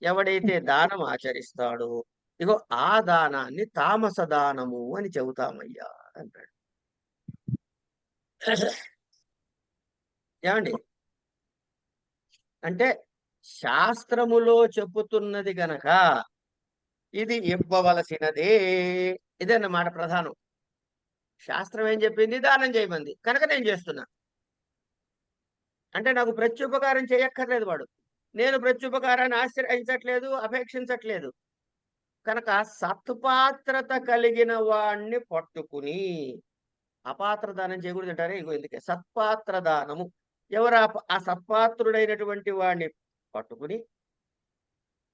ఎవడైతే దానం ఆచరిస్తాడో ఇగో ఆ దానాన్ని తామస దానము అని చెబుతామయ్యా అంటాడు. ఏమండి అంటే శాస్త్రములో చెప్పుతున్నది గనక ఇది ఇవ్వవలసినదే. ఇదన్నమాట ప్రధానం. శాస్త్రం ఏం చెప్పింది? దానం చేయమంది కనుక నేను చేస్తున్నా. అంటే నాకు ప్రత్యుపకారం చేయక్కర్లేదు వాడు, నేను ప్రత్యుపకారాన్ని ఆశ్రయించట్లేదు, అపేక్షించట్లేదు. కనుక సత్పాత్రత కలిగిన వాణ్ణి పట్టుకుని అపాత్ర దానం చేయకూడదు అంటారే. ఇగో ఎందుకే సత్పాత్ర దానము. ఎవరు ఆ సత్పాత్రుడైనటువంటి వాడిని పట్టుకుని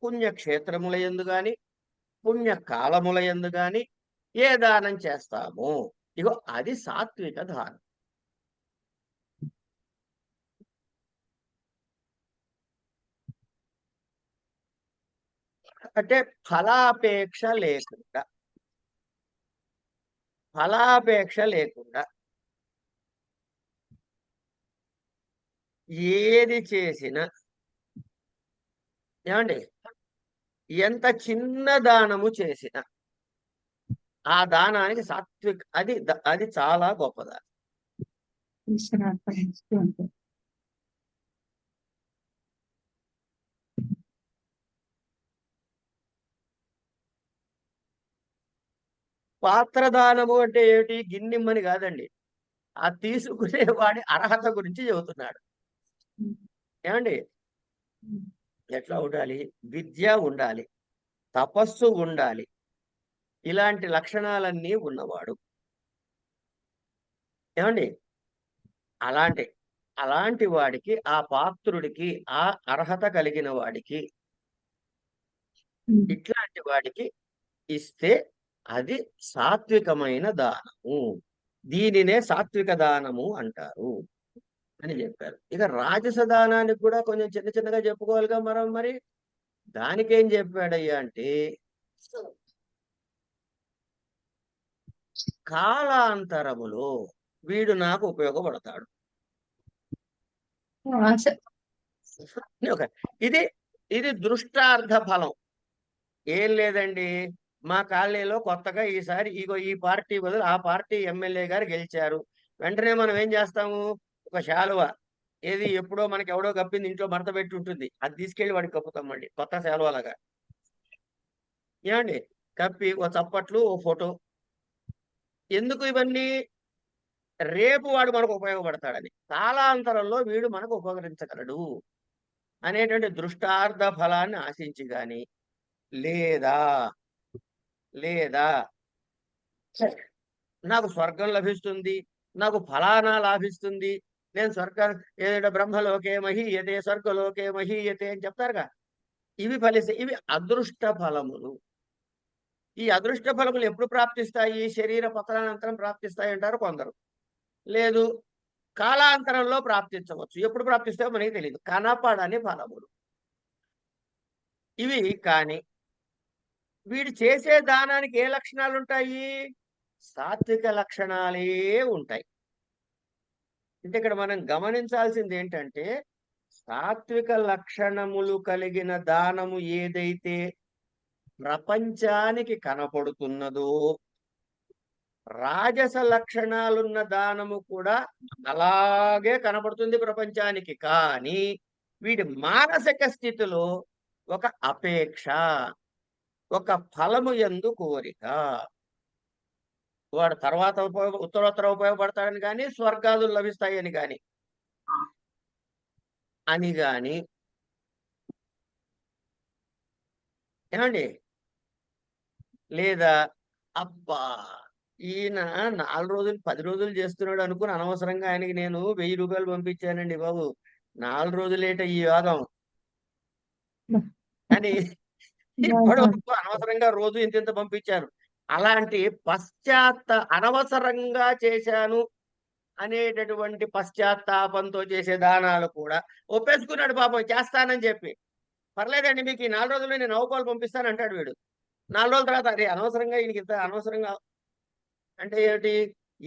పుణ్యక్షేత్రముల యందు గాని పుణ్యకాలముల యందు గాని ఏ దానం చేస్తామో ఇగో అది సాత్విక దానం. అంటే ఫలాపేక్ష లేకుండా, ఫలాపేక్ష లేకుండా ఏది చేసినా, ఏమండి ఎంత చిన్న దానము చేసినా ఆ దానానికి సాత్విక అది చాలా గొప్పదా. పాత్రదానము అంటే ఏమిటి? గిన్నెమ్మని కాదండి, ఆ తీసుకునే వాడి అర్హత గురించి చెబుతున్నాడు. ఏమండి ఎట్లా ఉండాలి? విద్య ఉండాలి, తపస్సు ఉండాలి, ఇలాంటి లక్షణాలన్నీ ఉన్నవాడు. ఏమండి అలాంటి వాడికి, ఆ పాత్రుడికి, ఆ అర్హత కలిగిన వాడికి, ఇట్లాంటి వాడికి ఇస్తే అది సాత్వికమైన దానము. దీనినే సాత్విక దానము అంటారు అని చెప్పారు. ఇక రాజస దానానికి కూడా కొంచెం చిన్న చిన్నగా చెప్పుకోవాలిగా మరి దానికేం చెప్పాడయ్యా అంటే కాలాంతరములో వీడు నాకు ఉపయోగపడతాడు. ఇది ఇది దృష్టార్థ ఫలం. ఏం లేదండి, మా కాలనీలో కొత్తగా ఈసారి ఇగో ఈ పార్టీ బదులు ఆ పార్టీ ఎమ్మెల్యే గారు గెలిచారు. వెంటనే మనం ఏం చేస్తాము? ఒక శాలువ, ఏది ఎప్పుడో మనకి ఎవడో కప్పింది, ఇంట్లో మడత పెట్టి ఉంటుంది, అది తీసుకెళ్లి వాడికి కప్పుతాం మళ్ళీ కొత్త శాలువలాగా. ఏమండి కప్పి ఓ చప్పట్లు, ఓ ఫోటో. ఎందుకు ఇవన్నీ? రేపు వాడు మనకు ఉపయోగపడతాడని, కాలాంతరంలో వీడు మనకు ఉపకరించగలడు అనేటువంటి దృష్టార్థ ఫలాన్ని ఆశించి గాని, లేదా లేదా నాకు స్వర్గం లభిస్తుంది, నాకు ఫలానా లాభిస్తుంది, నేను స్వర్గం ఏదంటే బ్రహ్మలోకే మహీయతే స్వర్గలోకే మహీయతే అని చెప్తారుగా, ఇవి ఫలిస్తాయి. ఇవి అదృష్ట ఫలములు. ఈ అదృష్ట ఫలములు ఎప్పుడు ప్రాప్తిస్తాయి? శరీర పతనానంతరం ప్రాప్తిస్తాయి అంటారు కొందరు. లేదు, కాలాంతరంలో ప్రాప్తించవచ్చు. ఎప్పుడు ప్రాప్తిస్తాయో మనకి తెలియదు. కనపడని ఫలములు ఇవి. కానీ వీడు చేసే దానానికి ఏ లక్షణాలు ఉంటాయి? సాత్విక లక్షణాలే ఉంటాయి. అంటే ఇక్కడ మనం గమనించాల్సింది ఏంటంటే, సాత్విక లక్షణములు కలిగిన దానము ఏదైతే ప్రపంచానికి కనపడుతున్నదో, రాజస లక్షణాలున్న దానము కూడా అలాగే కనపడుతుంది ప్రపంచానికి. కానీ వీడి మానసిక స్థితిలో ఒక అపేక్ష, ఒక ఫలము యందు కోరిక. వాడు తర్వాత ఉత్తరోత్తర ఉపయోగపడతాడని కానీ, స్వర్గాదులు లభిస్తాయని కానీ అని గాని, ఏమండి, లేదా అబ్బా ఈయన 4 రోజులు 10 రోజులు చేస్తున్నాడు అనుకుని అనవసరంగా ఆయనకి నేను 1000 రూపాయలు పంపించానండి బాబు, 4 రోజులేట ఈ యోగం అని ఇప్పటి వరకు అనవసరంగా రోజు ఇంత పంపించాను. అలాంటి అనవసరంగా చేశాను అనేటటువంటి పశ్చాత్తాపంతో చేసే దానాలు కూడా ఒప్పేసుకున్నాడు పాపం, చేస్తానని చెప్పి. పర్లేదండి, మీకు ఈ 4 రోజులు నేను నవ్వుకోలు పంపిస్తాను అంటాడు వీడు. 4 రోజుల తర్వాత అరే అనవసరంగా ఈయనకి ఇంత అనవసరంగా అంటే ఏమిటి?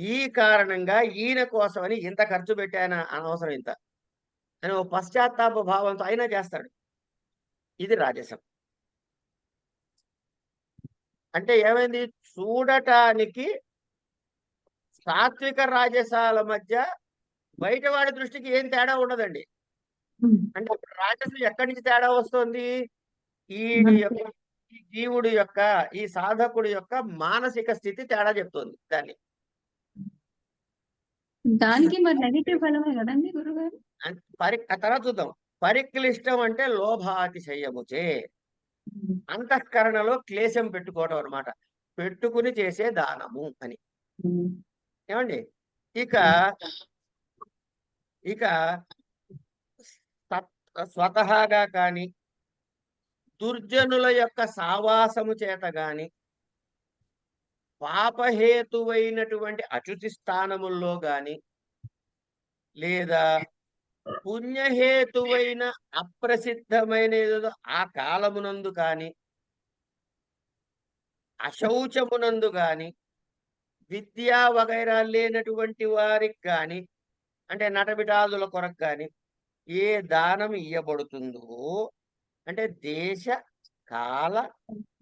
ఈ కారణంగా ఈయన కోసమని ఇంత ఖర్చు పెట్టాను, అనవసరం ఇంత అని ఓ పశ్చాత్తాప భావంతో అయినా చేస్తాడు. ఇది రాజసం. అంటే ఏమైంది? చూడటానికి సాత్విక రాజసాల మధ్య బయట వాడి దృష్టికి ఏం తేడా ఉండదండి. అంటే రాజసం ఎక్కడి నుంచి తేడా వస్తుంది? ఈ జీవుడి యొక్క, ఈ సాధకుడి యొక్క మానసిక స్థితి తేడా చెప్తుంది దాన్ని. దానికి మరి నెగిటివ్ ఫలమే కదండి గురుగారు. తర్వాత చూద్దాం. పరిక్లిష్టం అంటే లోభాతిశయముచే, అంతఃకరణలో క్లేశం పెట్టుకోవడం అన్నమాట. పెట్టుకుని చేసే దానము అని. ఏమండి, ఇక ఇక స్వతహాగా కాని, దుర్జనుల యొక్క సావాసము చేత గాని, పాపహేతువైనటువంటి అచుచి స్థానముల్లో గాని, లేదా పుణ్యహేతువైన అప్రసిద్ధమైన ఏదో ఆ కాలమునందు కాని, అశౌచమునందు గాని, విద్యా వగైరా లేనటువంటి వారికి గాని, అంటే నటబిటాదుల కొరకు గాని ఏ దానం ఇయ్యబడుతుందో, అంటే దేశ కాల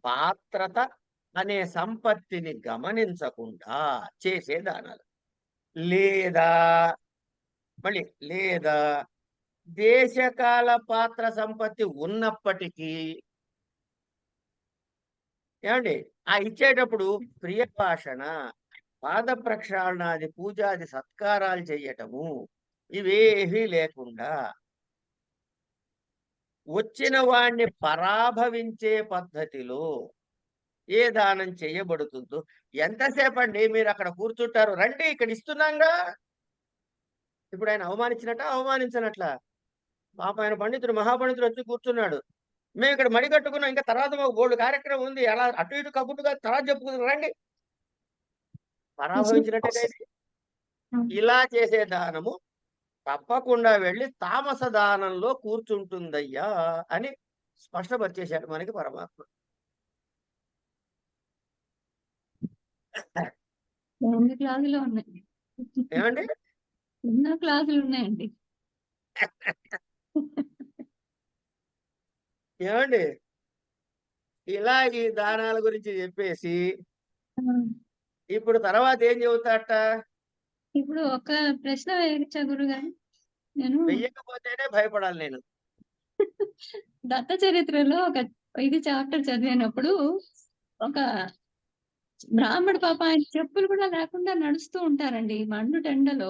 పాత్రత అనే సంపత్తిని గమనించకుండా చేసే దానాలు. లేదా మళ్ళీ లేదా దేశకాల పాత్ర సంపత్తి ఉన్నప్పటికీ, ఏమండి, ఆ ఇచ్చేటప్పుడు ప్రియ భాషణ, పాద ప్రక్షాళనాది పూజాది సత్కారాలు చెయ్యటము ఇవేమీ లేకుండా వచ్చిన వాణ్ణి పరాభవించే పద్ధతిలో ఏ దానం చేయబడుతుందో, ఎంతసేపు అండి మీరు అక్కడ కూర్చుంటారు? రండి ఇక్కడ ఇస్తున్నాంగా. ఇప్పుడు ఆయన అవమానించినట్ల? పాప ఆయన పండితుడు, మహాపండితుడు వచ్చి కూర్చున్నాడు. మేము ఇక్కడ మడి కట్టుకున్నాం, ఇంకా తర్వాత మాకు బోల్డు కార్యక్రమం ఉంది, అలా అటు ఇటు కబుర్లుగా తర్వాత చెప్పుకుంటారు, రండి. పరాభవించినట్టే. ఇలా చేసే దానము తప్పకుండా వెళ్ళి తామస దానంలో కూర్చుంటుందయ్యా అని స్పష్టపరిచేశాడు మనకి పరమాత్మ. ఎన్ని క్లాసులు ఉన్నాయి? ఏమండి, ఎన్నో క్లాసులు ఉన్నాయండి. ఏమండి, ఇలా ఈ దానాల గురించి చెప్పేసి ఇప్పుడు తర్వాత ఏం చెబుతాట? ఇప్పుడు ఒక ప్రశ్న వేయచ్చా గురుగారు? నేను వెయ్యకపోతేనే భయపడాలి నేను. దత్త చరిత్రలో ఒక 5 చాప్టర్ చదివినప్పుడు ఒక బ్రాహ్మడు పాపం ఆయన చెప్పులు కూడా లేకుండా నడుస్తూ ఉంటారండి ఈ మండుటెండలో.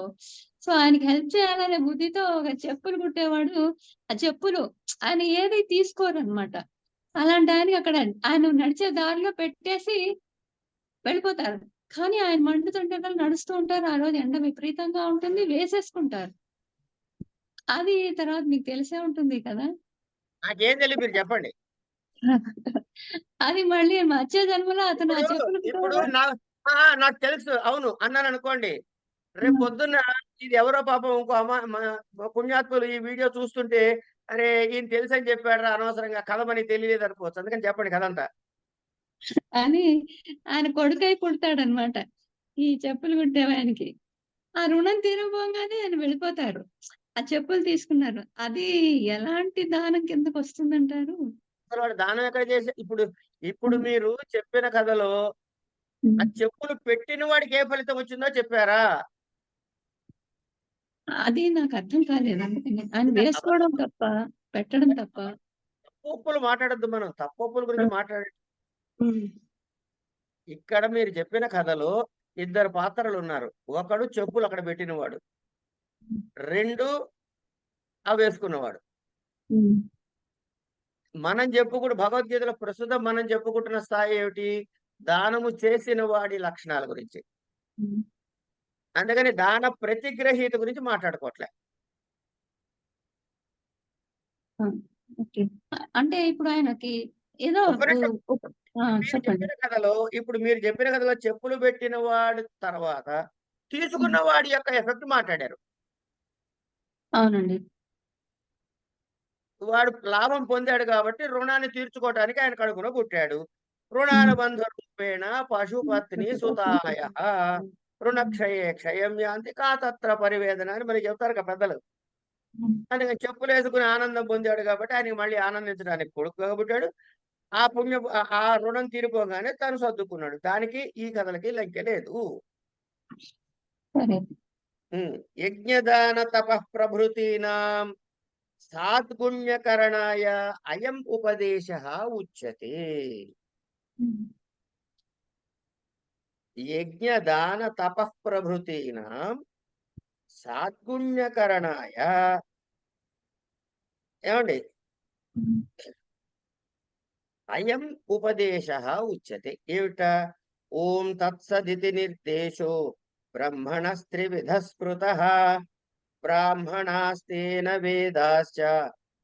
సో, ఆయనకి హెల్ప్ చేయాలనే బుద్ధితో ఒక చెప్పులు కుట్టేవాడు ఆ చెప్పులు ఆయన ఏది తీసుకోరనమాట. అలాంటి ఆయనకి అక్కడ ఆయన నడిచే దారిలో పెట్టేసి వెళ్ళిపోతారు. కానీ ఆయన మండుటెండలో నడుస్తూ ఉంటారు. ఆ రోజు ఎండ విపరీతంగా ఉంటుంది. వేసేసుకుంటారు. అది తర్వాత మీకు తెలిసే ఉంటుంది కదా! నాకేం తెలియదు, మీరు చెప్పండి. అది మళ్ళీ వచ్చే జన్మలో అతను ఆ ఇప్పుడు చెప్పులు ఇప్పుడు కుట్టేవాడు. నాకు తెలుసు, అవును అన్నాను అనుకోండి. రేపు హ్మ్. పొద్దున్న ఇది ఎవరో పాపం ఇంకో పుణ్యాత్ములు ఈ వీడియో చూస్తుంటే, అరే ఈయన తెలుసు అని చెప్పాడు అనవసరంగా కథ మనకి తెలియలేదు అనుకోవచ్చు. అందుకని చెప్పండి కథ అంతా. అని ఆయన కొడుకై పుడతాడనమాట. ఈ చెప్పులు కుట్టేవానికి. ఆ రుణం తీరబోగానే ఆయన వెళ్ళిపోతారు. ఆ చెప్పులు తీసుకున్నారు. అది ఎలాంటి దానం కిందకొస్తుందంటారు? అసలు వాడు దానం ఎక్కడ చేసి ఇప్పుడు ఇప్పుడు హ్మ్. మీరు చెప్పిన కథలో ఆ హ్మ్. చెప్పులు పెట్టిన వాడికి ఏ ఫలితం వచ్చిందో చెప్పారా? అది నాకర్థం కాలేదు అందుకని. ఆయన ఇంకా వేసుకోవడం తప్ప, పెట్టడం తప్ప. తప్పొప్పులు మాట్లాడొద్దు మనం. తప్పొప్పుల గురించి హ్మ్. మాట్లాడే హ్మ్. ఇక్కడ మీరు చెప్పిన కథలో ఇద్దరు పాత్రలున్నారు. ఒకడు చెప్పులు అక్కడ పెట్టినవాడు. 2 అవి వేసుకున్నవాడు. హ్మ్. మనం భగవద్గీతలో ప్రస్తుతం మనం చెప్పుకుంటున్న స్థాయి ఏమిటి? దానము చేసిన వాడి లక్షణాల గురించి. హ్మ్. అందుకని దాన ప్రతిగ్రహీత గురించి మాట్లాడుకోవట్లే. ఆ! ఓకే. అంటే ఇప్పుడు ఆయనకి ఏదో ఒక్క నిమిషం. ఒక చెప్పండి. ఇప్పుడు మీరు చెప్పిన కథలో చెప్పులు పెట్టిన వాడి తర్వాత హ్మ్. తీసుకున్న వాడి యొక్క ఎఫెక్ట్ మాట్లాడారు. అవునండి. వాడు లాభం పొందాడు కాబట్టి రుణాన్ని తీర్చుకోవటానికి ఆయన కడుపులో పుట్టాడు. హ్మ్. రుణానుబంధ రూపేణ పశుపత్ని సుతాయ రుణక్షయే క్షయం యాంతి కాతత్ర పరివేదన అని మనకి చెప్తారు కదా పెద్దలు. హ్మ్. అందుకని చెప్పులేసుకుని ఆనందం పొందాడు కాబట్టి ఆయనకి మళ్ళీ ఆనందించడానికి కొడుకుగా పుట్టాడు. ఆ రుణం తీరిపోగానే తను సర్దుకున్నాడు. దానికి ఈ కథలకి లెక్క లేదు. సరే. యజ్ఞదాన తపః ప్రభృతీనాం సాద్గుణ్యకరణాయ అయం ఉపదేశः ఉచ్యతే. హ్మ్. యజ్ఞదాన తపః ప్రభృతీనాం సాద్గుణ్యకరణాయ ఏమండి హ్మ్. అయం ఉపదేశः ఉచ్యతే. ఏమిట? ఓం తత్సదితి నిర్దేశో బ్రహ్మణస్త్రివిధ స్మృతః బ్రాహ్మణాస్తేన వేదాశ్చ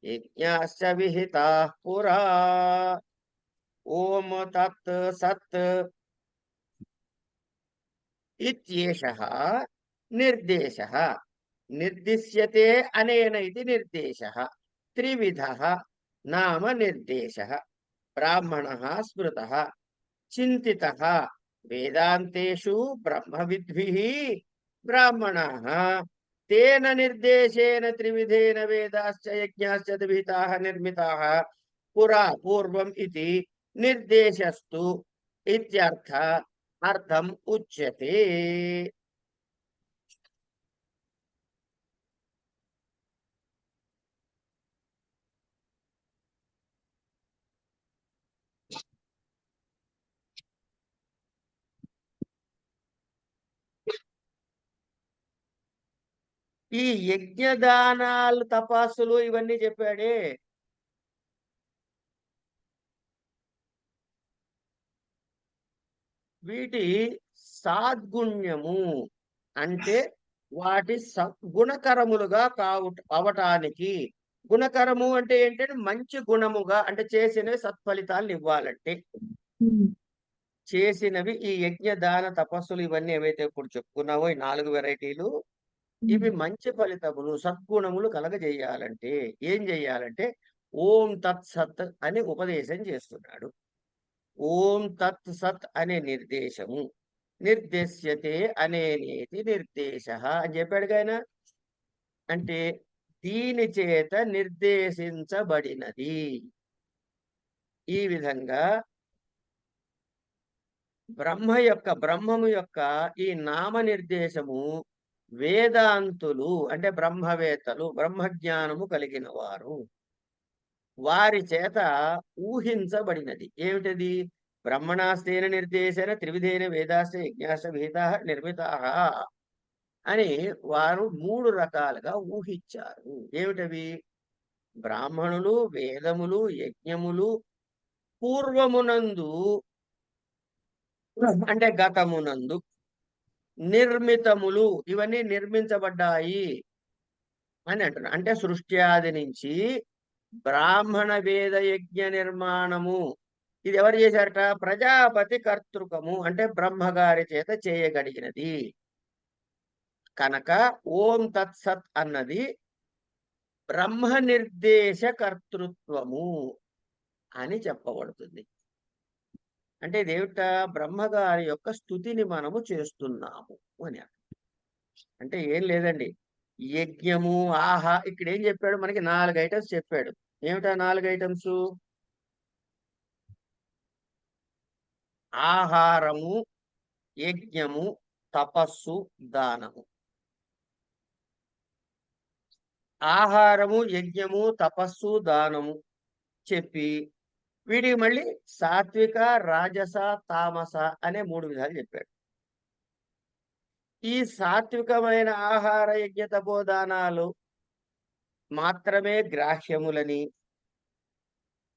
యజ్ఞాశ్చ విహితాః పురా. ఓం తత్ సత్ ఇత్యేషః నిర్దేశः. నిర్దిశ్యతే అనేన ఇది నిర్దేశः. త్రివిధः నామ నిర్దేశः. బ్రాహ్మణः స్మృతः చింతితः వేదాంతేషు బ్రహ్మవిద్భిః బ్రాహ్మణాः తేన నిర్దేశేన త్రివిధేన వేదాశ్చ యజ్ఞాశ్చ విహితాः నిర్మితాः పురా పూర్వం ఇతి నిర్దేశస్తు ఇత్యర్థ అర్థం ఉచ్యతే. ఈ యజ్ఞదానాలు తపస్సులు ఇవన్నీ చెప్పాడే, వీటి సాద్గుణ్యము అంటే వాటి గుణకరములుగా అవటానికి. గుణకరము అంటే ఏంటంటే మంచి గుణముగా, అంటే చేసినవి సత్ఫలితాలను ఇవ్వాలంటే హ్మ్. చేసినవి ఈ యజ్ఞ దాన తపస్సులు ఇవన్నీ ఏవైతే ఇప్పుడు చెప్పుకున్నావో ఈ 4 వెరైటీలు, హ్మ్. ఇవి మంచి ఫలితములు సద్గుణములు కలగజేయాలంటే ఏం చెయ్యాలంటే ఓం తత్ సత్ అని ఉపదేశం చేస్తున్నాడు. ఓం తత్ సత్ అనే నిర్దేశము, నిర్దేశ్యతే అనే నేతి నిర్దేశ అని చెప్పాడు ఆయన. అంటే దీని చేత నిర్దేశించబడినది. ఈ విధంగా బ్రహ్మము యొక్క ఈ నామ నిర్దేశము వేదాంతులు అంటే బ్రహ్మవేత్తలు, బ్రహ్మజ్ఞానము కలిగిన వారు వారి చేత ఊహించబడినది. ఏమిటది? బ్రహ్మణాస్తేన నిర్దేశన త్రివిధేన వేదాశ్చ యజ్ఞాశ్చ విహితా నిర్మితాః అని వారు 3 రకాలుగా ఊహించారు. ఏమిటవి? బ్రాహ్మణులు, వేదములు, యజ్ఞములు పూర్వమునందు అంటే గతమునందు నిర్మితములు, ఇవన్నీ నిర్మించబడ్డాయి అని అంటున్నారు. అంటే సృష్ట్యాది నుంచి బ్రాహ్మణ వేద యజ్ఞ నిర్మాణము ఇది ఎవరు చేశారట? ప్రజాపతి కర్తృకము, అంటే బ్రహ్మగారి చేత చేయగలిగినది కనుక ఓం తత్సత్ అన్నది బ్రహ్మ నిర్దేశ కర్తృత్వము అని చెప్పబడుతుంది. అంటే ఇదేమిట? బ్రహ్మగారి యొక్క స్తుతిని మనము చేస్తున్నాము అని అర్థం. అంటే ఏం లేదండి, యజ్ఞము ఆహా ఇక్కడ ఏం చెప్పాడు? మనకి 4 ఐటమ్స్ చెప్పాడు. ఏమిటా 4 ఐటమ్స్? ఆహారము, యజ్ఞము, తపస్సు, దానము. ఆహారము, యజ్ఞము, తపస్సు, దానము చెప్పి వీడికి మళ్ళీ సాత్విక, రాజస, తామస అనే 3 విధాలు చెప్పాడు. ఈ సాత్వికమైన ఆహార యజ్ఞ తపోదానాలు మాత్రమే గ్రాహ్యములని,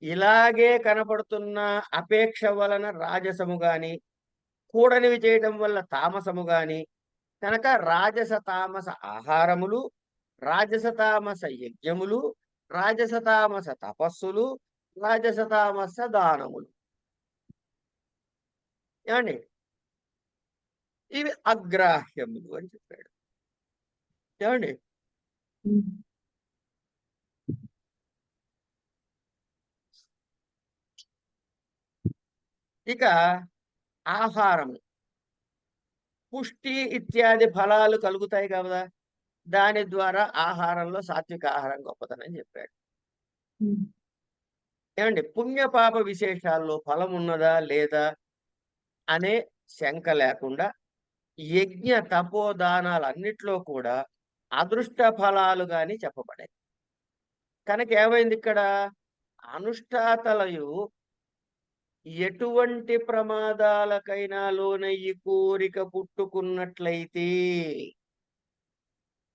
ఇలాగే కనపడుతున్న అపేక్ష వలన రాజసము గాని, కూడనివి చేయటం వల్ల తామసము గాని, కనుక రాజస తామస ఆహారములు, రాజస తామస యజ్ఞములు, రాజస తామస తపస్సులు, రాజస తామస దానములు. ఏమండి? ఇవి అగ్రాహ్యములు అని చెప్పాడు. ఏమండి? ఇక ఆహారము, పుష్టి ఇత్యాది ఫలాలు కలుగుతాయి కదా, దాని ద్వారా ఆహారంలో సాత్విక ఆహారం గొప్పతనం చెప్పాడు. ఏమండి? పుణ్యపాప విశేషాల్లో ఫలం ఉన్నదా లేదా అనే శంక లేకుండా యజ్ఞ తపోదానాలన్నిట్లో కూడా అదృష్ట ఫలాలు గాని చెప్పబడాయి. కనుక ఏమైంది ఇక్కడ? అనుష్ఠాతలయు ఎటువంటి ప్రమాదాలకైనా లోనయ్యి కోరిక పుట్టుకున్నట్లయితే,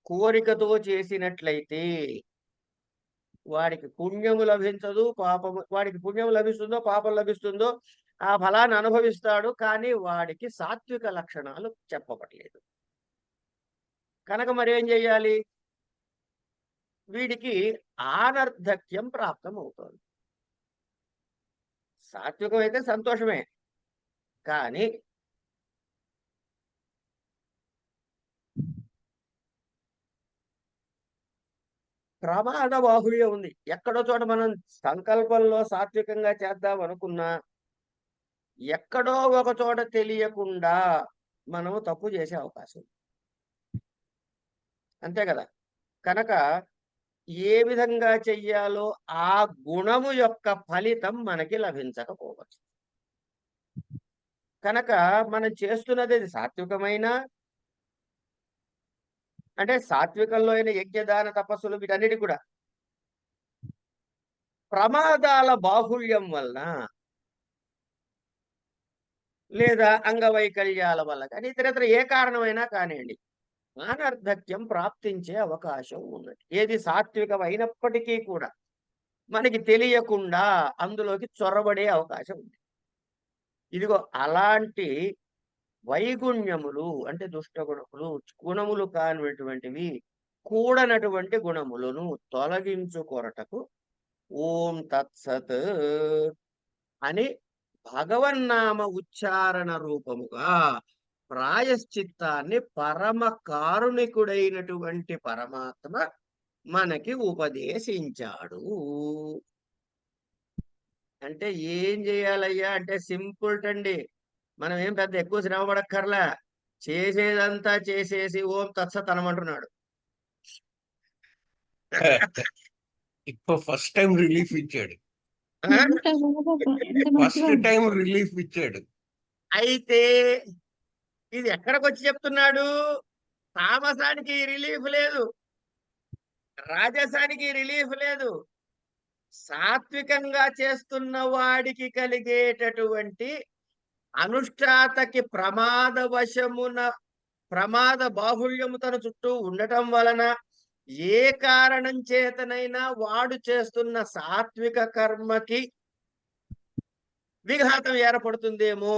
కోరికతో చేసినట్లయితే వాడికి పుణ్యము లభించదు, పాపము. వాడికి పుణ్యం లభిస్తుందో పాపం లభిస్తుందో ఆ ఫలాన్ని అనుభవిస్తాడు, కానీ వాడికి సాత్విక లక్షణాలు చెప్పబడలేదు. కనుక మరి ఏం చెయ్యాలి? వీడికి ఆనర్ధక్యం ప్రాప్తం అవుతుంది. సాత్వికం అయితే సంతోషమే, కానీ ప్రమాద బాహుళ్యం ఉంది. ఎక్కడో చోట మనం సంకల్పంలో సాత్వికంగా చేద్దాం అనుకున్నా ఎక్కడో ఒక చోట తెలియకుండా మనము తప్పు చేసే అవకాశం ఉంది. అంతే కదా? కనుక ఏ విధంగా చెయ్యాలో ఆ గుణము యొక్క ఫలితం మనకి లభించకపోవచ్చు. కనుక మనం చేస్తున్నది సాత్వికమైన, అంటే సాత్వికంలో అయిన యజ్ఞదాన తపస్సులు వీటన్నిటి కూడా ప్రమాదాల బాహుళ్యం వలన లేదా అంగవైకల్యాల వల్ల కానీ ఇతరత్ర ఏ కారణమైనా కానివ్వండి అనర్థక్యం ప్రాప్తించే అవకాశం ఉన్నది. ఏది సాత్వికం అయినప్పటికీ కూడా మనకి తెలియకుండా అందులోకి చొరబడే అవకాశం ఉంది. ఇదిగో అలాంటి వైగుణ్యములు అంటే దుష్ట గుణములు, గుణములు కానిటువంటివి, కూడనటువంటి గుణములను తొలగించుకొరటకు ఓం తత్సత్ అని భగవన్నామ ఉచ్చారణ రూపముగా ప్రాయశ్చిత్తాన్ని పరమ కారుణికుడైనటువంటి పరమాత్మ మనకి ఉపదేశించాడు. అంటే ఏం చేయాలయ్యా అంటే సింపుల్ అండి. మనం ఏం పెద్ద ఎక్కువ శ్రమ పడక్కర్లా, చేసేదంతా చేసేసి ఓం తత్సత్ అనమంటున్నాడు. ఇప్పుడు ఫస్ట్ టైం రిలీఫ్ ఇచ్చాడు. ఎంత బాగా, ఎంత ఫస్ట్ మంచిగా. టైం రిలీఫ్ ఇచ్చాడు. అయితే ఇది ఎక్కడికి వచ్చి చెప్తున్నాడు? తామసానికి రిలీఫ్ లేదు, రాజసానికి రిలీఫ్ లేదు, సాత్వికంగా చేస్తున్న వాడికి కలిగేటటువంటి అనుష్ఠాతకి ప్రమాద బాహుళ్యము తన చుట్టూ ఉండటం వలన ఏ కారణం చేతనైనా వాడు చేస్తున్న సాత్విక కర్మకి విఘాతం ఏర్పడుతుందేమో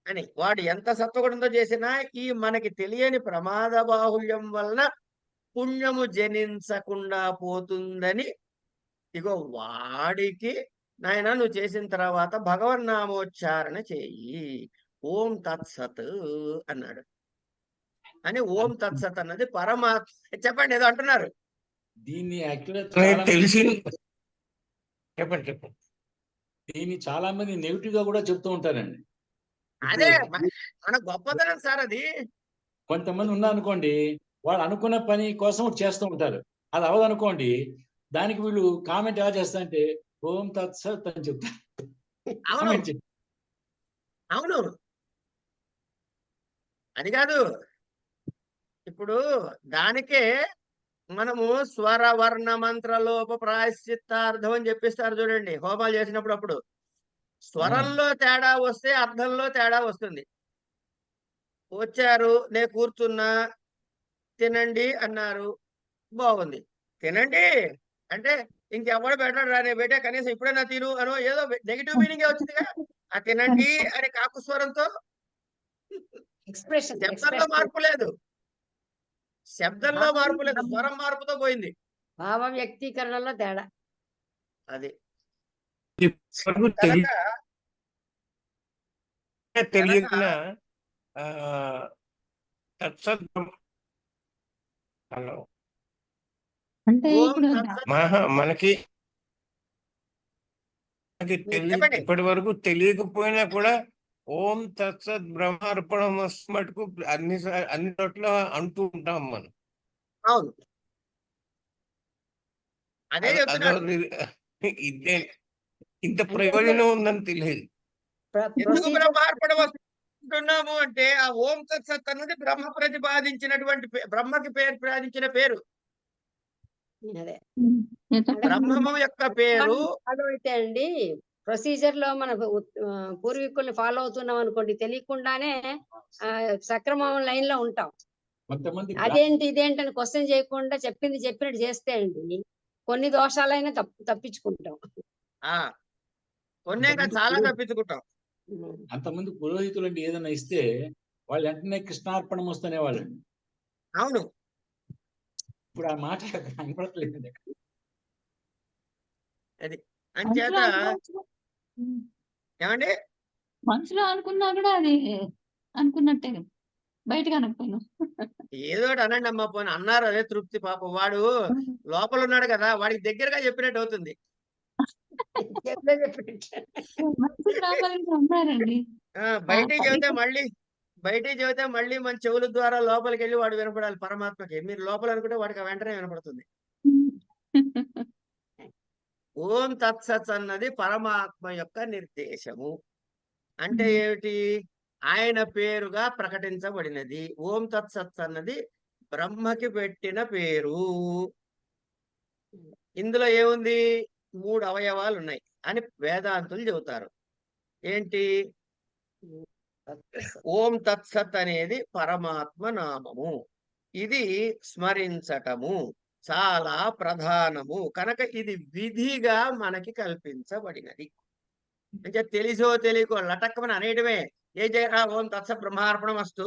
అని, వాడు ఎంత సత్వగుణంతో చేసినా ఈ మనకి తెలియని ప్రమాద బాహుళ్యం వలన పుణ్యము జనించకుండా పోతుందని, ఇగో వాడికి నాయన నువ్వు చేసిన తర్వాత భగవన్నామోచ్చారణ చేయి, ఓం తత్సత్ అన్నాడు. అని ఓం తత్సత్ అన్నది పరమాత్మ. చెప్పండి, ఏదో అంటున్నారు. దీన్ని యాక్చువల్గా అనేది చాలా మంది తెలిసి చెప్పండి. దీన్ని చాలా మంది నెగిటివ్ గా కూడా చెప్తూ ఉంటారండి. అదే ఇప్పుడు మన గొప్పతనం సార్ అది. కొంతమంది ఉన్నారనుకోండి, వాళ్ళు అనుకున్న పని కోసం ఒకటి చేస్తూ ఉంటారు. అది అవదనుకోండి, దానికి వీళ్ళు కామెంట్ ఎలా చేస్తారంటే ఓం తత్సత్ అని చెప్తారు. అవును కామెంట్ చెప్తారు. అవును, అది కాదు. ఇప్పుడు దానికే మనము స్వర వర్ణ మంత్ర లోప ప్రాయశ్చిత్తార్థం అని చెప్పిస్తారు చూడండి, హోమాలు చేసినప్పుడు. అప్పుడు స్వరంలో తేడా వస్తే అర్థంలో తేడా వస్తుంది. వచ్చారు, నేను కూర్చున్నా, తినండి అన్నారు, బాగుంది. తినండి అంటే ఇంకెవడు పెట్టాడు రా, నేను పెట్టా, కనీసం ఇప్పుడైనా తిను అనో ఏదో నెగిటివ్ మీనింగ్ వచ్చిందిగా. ఆ తినండి అని కాకు స్వరంతో. ఎక్స్ప్రెషన్ శబ్దంలో మార్పు లేదు, శబ్దంలో మార్పు లేదు, స్వరం మార్పుతో పోయింది. భావ వ్యక్తీకరణలో తేడా. అది వరకు కనుక తెలియక తత్సత్ హలో అంటే ఓం ఇప్పుడు తత్సత్ మనకి చెప్పండి. ఇప్పటి వరకు తెలియకపోయినా కూడా ఓం తత్సత్ బ్రహ్మార్పణం మటుకు అన్ని చోట్ల అంటూ ఉంటాం మనం. అవును, అదే చెప్తున్నాడు. ఇదే ఇంత ప్రయోజనం ఉందని తెలియదు. ఎందుకు బ్రహ్మార్పణ వస్తున్నాము అంటే, ఆ ఓం తత్సత్ అన్నది బ్రహ్మకి ప్రతిపాదించిన పేరు. అదే బ్రహ్మము యొక్క పేరు. ఫాలో అయితే అండి, ప్రొసీజర్ లో మన పూర్వీకుల్ని ఫాలో అవుతున్నాం అనుకోండి, తెలియకుండానే సక్రమం లైన్ లో ఉంటాం. కొంతమంది అదేంటి ఇదేంటి అని క్వశ్చన్ చేయకుండా చెప్పింది చెప్పినట్టు చేస్తే అండి కొన్ని దోషాలైనా తప్పించుకుంటాం. కొన్ని చాలా తప్పించుకుంటాం. అంతమంది పురోహితులు అంటే ఏదైనా ఇస్తే వాళ్ళు వెంటనే కృష్ణార్పణం వస్తూనే వాళ్ళండి. అవును, ఇప్పుడు ఆ మాట కనపడట్లేదు. అది అంచేత ఏమండి మనసులో అనుకున్నా కూడా అది అనుకున్నట్టే బయటకు అనకపోయినా ఏదో అనండి అమ్మ, పోనీ అన్నారు, అదే తృప్తి. పాపం వాడు లోపల ఉన్నాడు కదా, వాడికి దగ్గరగా చెప్పినట్టు అవుతుంది. మనసుకు రావాలని అన్నారండి. బయటికి చెబితే మళ్ళీ మన చెవుల ద్వారా లోపలికి వెళ్ళి వాడు వినపడాలి పరమాత్మకి. మీరు లోపల అనుకుంటే వాడికి వెంటనే వినపడుతుంది. ఓం తత్సత్ అన్నది పరమాత్మ యొక్క నిర్దేశము. అంటే ఏమిటి? ఆయన పేరుగా ప్రకటించబడినది. ఓం తత్సత్ అన్నది బ్రహ్మకి పెట్టిన పేరు. ఇందులో ఏముంది? 3 అవయవాలు ఉన్నాయి అని వేదాంతులు చెబుతారు. ఏంటి? ఓం తత్సత్ అనేది పరమాత్మ నామము. ఇది స్మరించటము చాలా ప్రధానము కనుక ఇది విధిగా మనకి కల్పించబడినది. అంటే తెలిసో తెలియకో లటక్కమని అనేయడమే. ఏ జయరా ఓం తత్సత్ బ్రహ్మార్పణం వస్తూ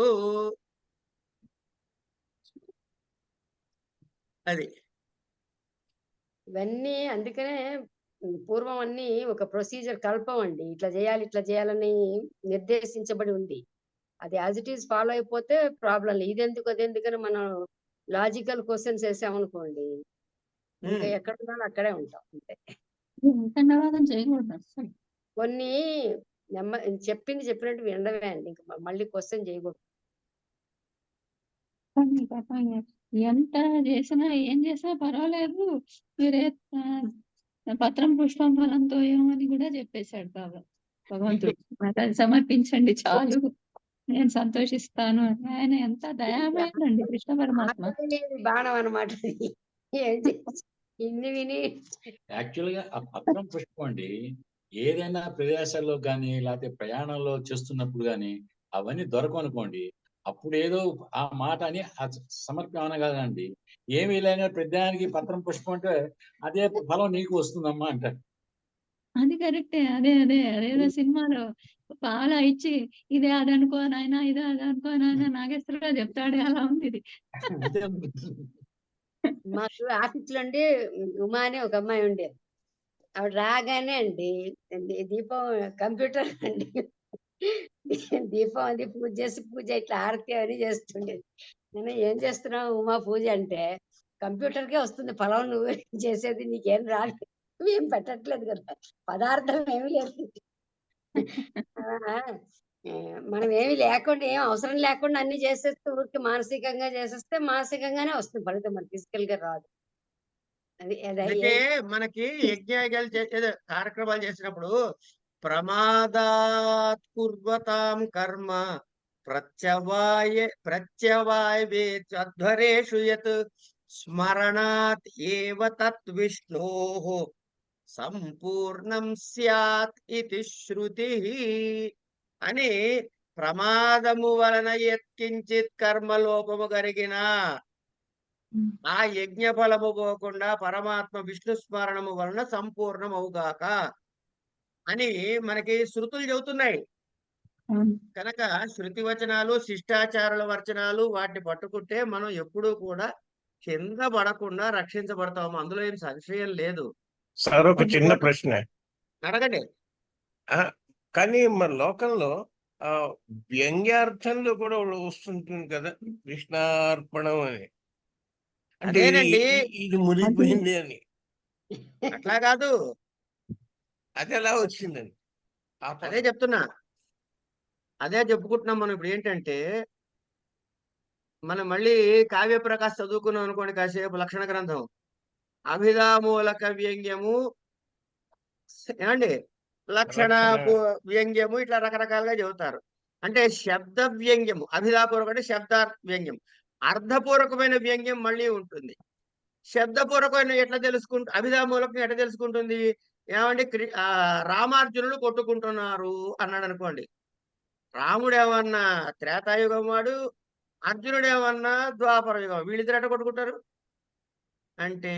అది. ఇవన్నీ అందుకనే పూర్వం అన్ని ఒక ప్రొసీజర్ కల్పమండి. ఇట్లా చేయాలి ఇట్లా చేయాలని నిర్దేశించబడి ఉంది. అది యాజ్ ఇట్ ఈస్ ఫాలో అయిపోతే ప్రాబ్లం లేదు. ఇదెందుకు అదెందుకని మనం లాజికల్ క్వశ్చన్స్ వేసామనుకోండి, ఇంకా ఎక్కడ ఉండాలో అక్కడే ఉంటాం అంతే. ధన్యవాదం చేయకూడదు అసలు. కొన్ని చెప్పింది చెప్పినట్టు వినడమే అండి, ఇంకా మళ్ళీ క్వశ్చన్ చేయకూడదు. ఎంత చేసినా ఏం చేసినా పర్వాలేదు, మీరే పత్రం పుష్పం ఫలంతో ఏమని కూడా చెప్పేశాడు భగవంతుడు. నాకు అది సమర్పించండి చాలు, నేను సంతోషిస్తాను. ఆయన ఎంత దయామయుడండి కృష్ణ పరమాత్మ. బాణం అనమాట. ఇన్ని విని యాక్చువల్ గా ఆ పత్రం పుష్పం అండి ఏదైనా ప్రదేశాల్లో కానీ లేకపోతే ప్రయాణంలో చేస్తున్నప్పుడు కానీ అవన్నీ దొరకనుకోండి, అప్పుడు ఏదో ఆ మాట అని సమర్పణ కాదండి, ఏమీ లేని ప్రతిదానికి పత్రం పుష్పం అంటే అదే ఫలం నీకు వస్తుందమ్మా అంటారు. అది కరెక్టే. అదేదో సినిమాలో పాల ఇచ్చి ఇదే అదనుకో నాయనా, ఇదే అదనుకో నాయనా నాగేశ్వరరావు చెప్తాడే అలా ఉంది ఇది. అంతే. మాకు ఆఫీస్‌లో అండి ఉమా అని ఒక అమ్మాయి ఉండేది. ఆవిడ రాగానే అండి దీపం కంప్యూటర్ అండి. దీపం అది పూజ ఇట్లా హారతి అని చేస్తుండేది. నేను ఏం చేస్తున్నావు ఉమా పూజ అంటే, కంప్యూటర్‌కే వస్తుంది ఫలం నువ్వు చేసేది నీకేం రాదు. నువ్వేం పెట్టట్లేదు కదా! పదార్థం ఏమీ లేదు. ఆ! మనం ఏమి లేకుండా ఏం అవసరం లేకుండా అన్ని చేసేస్తే ఊరికే మానసికంగా చేసేస్తే మానసికంగానే వస్తుంది ఫలితం. మరి ఫిజికల్‌గా రాదు. అది అందుకే మనకి యజ్ఞయాగాలు ఏదో కార్యక్రమాలు చేసినప్పుడు ప్రమాదాత్ కుర్వతాం కర్మ ప్రత్యవాయవే తద్వరేషు యత్ స్మరణాత్ ఏవ తత్ విష్ణోః సంపూర్ణం స్యాత్ ఇతి శృతి అని, ప్రమాదము వలన యత్కించిత్ కర్మలోపము కలిగిన ఆ యజ్ఞ ఫలము పోకుండా పరమాత్మ విష్ణు స్మరణము వలన సంపూర్ణమవుగాక అని మనకి శృతులు చెబుతున్నాయి. అవును. కనుక శృతి వచనాలు, శిష్టాచారాల వచనాలు వాటిని పట్టుకుంటే మనం ఎప్పుడూ కూడా కింద పడకుండా రక్షించబడతాము. అందులో ఏం సంశయం లేదు. సార్ ఒక చిన్న ప్రశ్న. అడగండి. కానీ మన లోకంలో వ్యంగ్యార్థంలో కూడా వస్తుంటుంది కదా కృష్ణార్పణం అని. అంటే అదేనండి. ఇది మునిగిపోయింది అని. అట్లా కాదు, అది ఎలా వచ్చిందని అదే చెప్తున్నా, అదే చెప్పుకుంటున్నాం. మనం ఇప్పుడు ఏంటంటే, మనం మళ్ళీ కావ్య ప్రకాశ్ చదువుకున్నాం అనుకోండి కాసేపు, లక్షణ గ్రంథం, అభిధామూలక వ్యంగ్యము ఏమండి, లక్షణ వ్యంగ్యము, ఇట్లా రకరకాలుగా చెబుతారు. అంటే శబ్ద వ్యంగ్యము, అభిధాపూర్వక అంటే శబ్ద వ్యంగ్యం, అర్థపూర్వకమైన వ్యంగ్యం మళ్ళీ ఉంటుంది. శబ్దపూర్వకమైన ఎట్లా అభిధామూలకం ఎట్లా తెలుసుకుంటుంది? ఏమండి, రామార్జునులు కొట్టుకుంటున్నారు అన్నాడు అనుకోండి, రాముడు ఏమన్నా త్రేతాయుగం వాడు, అర్జునుడు ఏమన్నా ద్వాపర యుగం, వీళ్ళిద్దరు ఎట్లా కొట్టుకుంటారు అంటే,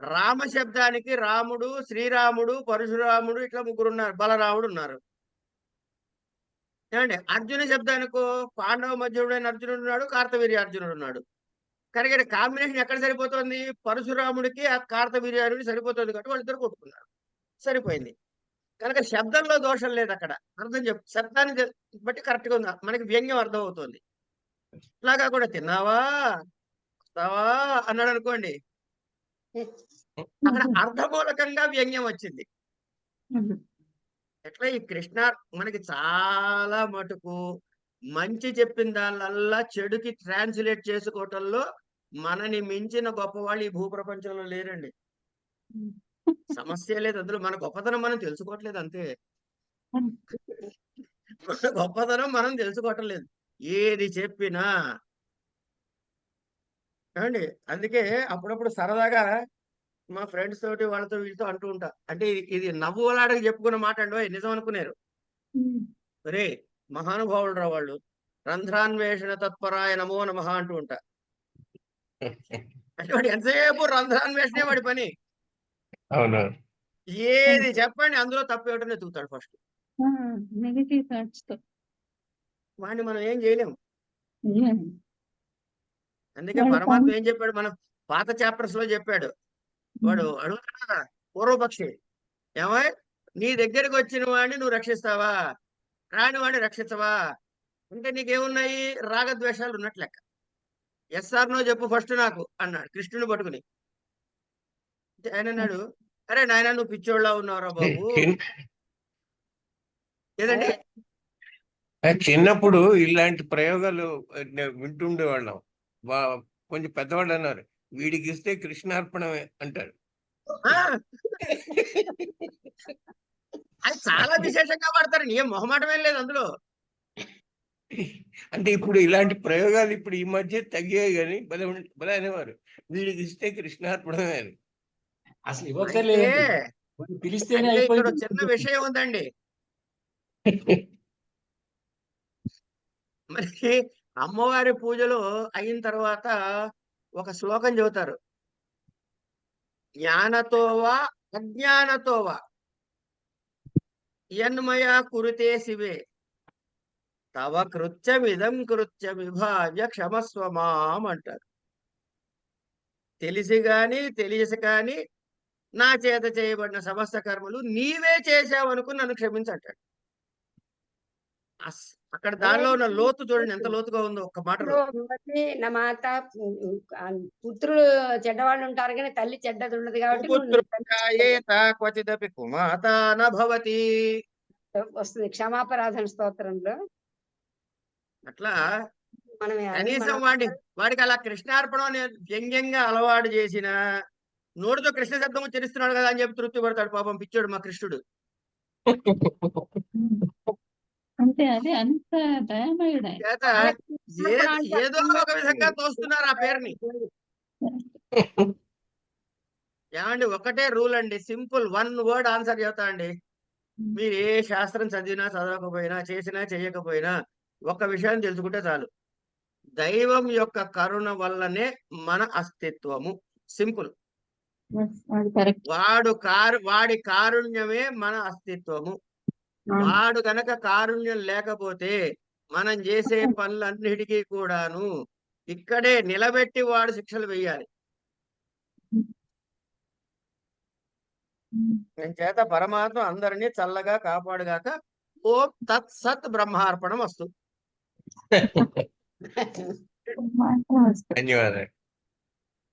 రామ శబ్దానికి రాముడు, శ్రీరాముడు, పరశురాముడు ఇట్లా ముగ్గురున్నారు, బలరాముడు ఉన్నారు. ఏమండి, అర్జున శబ్దానికో పాండవ మధ్యుడైన అర్జునుడు ఉన్నాడు, కార్తవీర్య అర్జునుడు ఉన్నాడు. కనుక కాంబినేషన్ ఎక్కడ సరిపోతుంది? పరశురాముడికి ఆ కార్తవీర్యారుడికి సరిపోతుంది కాబట్టి వాళ్ళిద్దరు కొట్టుకున్నారు, సరిపోయింది. కనుక శబ్దంలో దోషం లేదు అక్కడ. అర్థం శబ్దాన్ని బట్టి కరెక్ట్గా ఉంది, మనకి వ్యంగ్యం అర్థం అవుతుంది. ఇట్లాగా కూడా తిన్నావా వస్తావా అన్నాడు అనుకోండి, అక్కడ అర్థమూలకంగా వ్యంగ్యం వచ్చింది. ఎట్లా ఈ కృష్ణ మనకి చాలా మటుకు మంచి చెప్పిన దానివల్ల చెడుకి ట్రాన్స్లేట్ చేసుకోవటంలో మనని మించిన గొప్పవాళ్ళు ఈ భూప్రపంచంలో లేరండి. సమస్య లేదు అందులో. మన గొప్పతనం మనం తెలుసుకోవట్లేదు అంతే. మన గొప్పతనం మనం తెలుసుకోవటం లేదు, ఏది చెప్పినా. ఏమండి, అందుకే అప్పుడప్పుడు సరదాగా మా ఫ్రెండ్స్ తోటి వాళ్ళతో వీళ్ళతో అంటూ ఉంటా, అంటే ఇది నవ్వులాడకి చెప్పుకున్న మాట అండి, నిజం అనుకున్నారు. రే మహానుభావులు రా వాళ్ళు, రంధ్రాన్వేషణ తత్పరాయ నమో నమః అంటూ ఉంటా. అంటే వాడు ఎంతసేపు రంధ్రాన్వేషణే వాడి పని. అవును. ఏది చెప్పండి అందులో తప్పేటనే తూతాడు ఫస్ట్. నెగటివ్ థాట్స్ తో వాడిని మనం ఏం చేయలేము. అందుకే పరమాత్మ ఏం చెప్పాడు, మన పాత చాప్టర్స్ లో చెప్పాడు. వాడు అడుగుతున్నా పూర్వపక్షి, ఏమో నీ దగ్గరికి వచ్చిన వాడిని నువ్వు రక్షిస్తావా, రాని వాడిని రక్షించవా అంటే నీకేమున్నాయి? రాగద్వేషాలు ఉన్నట్లు లెక్క. ఎస్ఆర్ నో చెప్పు ఫస్ట్ నాకు అన్నాడు కృష్ణుని పట్టుకుని. ఆయన అన్నాడు, అరే నాయన నువ్వు పిచ్చోళ్ళ ఉన్నావురా బాబు. ఏదండి, చిన్నప్పుడు ఇలాంటి ప్రయోగాలు వింటుండేవాళ్ళం. కొంచెం పెద్దవాళ్ళు అన్నారు, వీడికి ఇస్తే కృష్ణార్పణమే అంటారు. అది చాలా విశేషంగా వాడతారు, ఏం మొహమాటమేం లేదు అందులో. అంటే ఇప్పుడు ఇలాంటి ప్రయోగాలు ఇప్పుడు ఈ మధ్య తగ్గాయి, కానీ భలే అనేవారు, వీడికి ఇస్తే కృష్ణార్పణమే అని. అసలు అయితే ఇవ్వక్కర్లేదండి. కొన్ని పిలిస్తేనే అయితే ఇక్కడ అయిపోయింది. చిన్న విషయం ఉందండి. మరి అమ్మవారి పూజలు అయిన తర్వాత ఒక శ్లోకం చెబుతారు. జ్ఞానతోవా అజ్ఞానతోవా యన్మయా కురుతే శివే తవ కృత్యమిదం కృత్య విభావ్య క్షమస్వ మాం అంటారు. తెలిసి గాని తెలియసి కాని నా చేత చేయబడిన సమస్త కర్మలు నీవే చేశావనుకుని నన్ను క్షమించంటాడు. అక్కడ దానిలో ఉన్న లోతు చూడండి ఎంత లోతుగా ఉందో ఒక్క మాటలో. భవతి నా మాత పుత్రులు చెడ్డవాళ్ళు ఉంటారు కానీ తల్లి చెడ్డది ఉండదు కాబట్టి నువ్వు నీ తల్లి కుపుత్రుయేత క్వచిదపి కుమాత నభవతి. వస్తుంది క్షమాపరాధన స్తోత్రంలో. అట్లా మనం కనీసం మనం వాడికి అలా కృష్ణార్పణం అనే వ్యంగ్యంగా అలవాటు చేసిన నోటితో కృష్ణ శబ్దం ఉచ్చరిస్తున్నాడు కదా అని చెప్పి తృప్తి పడతాడు పాపం పిచ్చోడు మా కృష్ణుడు. అంటే అదే అంత దయామయుడు ఆయన. చేత వాళ్ళకి ఏదో ఒక విధంగా తోస్తున్నారు ఆ పేరుని. ఏమండి ఒకటే రూల్ అండి, సింపుల్ 1 వర్డ్ ఆన్సర్ చెబుతా అండి. మీరు ఏ శాస్త్రం చదివినా చదవకపోయినా చేసినా చేయకపోయినా ఒక్క విషయాన్ని తెలుసుకుంటే చాలు. దైవం యొక్క కరుణ వల్లనే మన అస్తిత్వము. సింపుల్. అది కరెక్ట్. వాడి కారుణ్యమే మన అస్తిత్వము. వాడు గనక కారుణ్యం లేకపోతే మనం చేసే పనులన్నిటికీ కూడాను ఇక్కడే నిలబెట్టి వాడు శిక్షలు వేయాలి. నేను చేత పరమాత్మ అందరినీ చల్లగా కాపాడుగాక. ఓం తత్సత్ బ్రహ్మార్పణం వస్తు. ధన్యవాదాలు.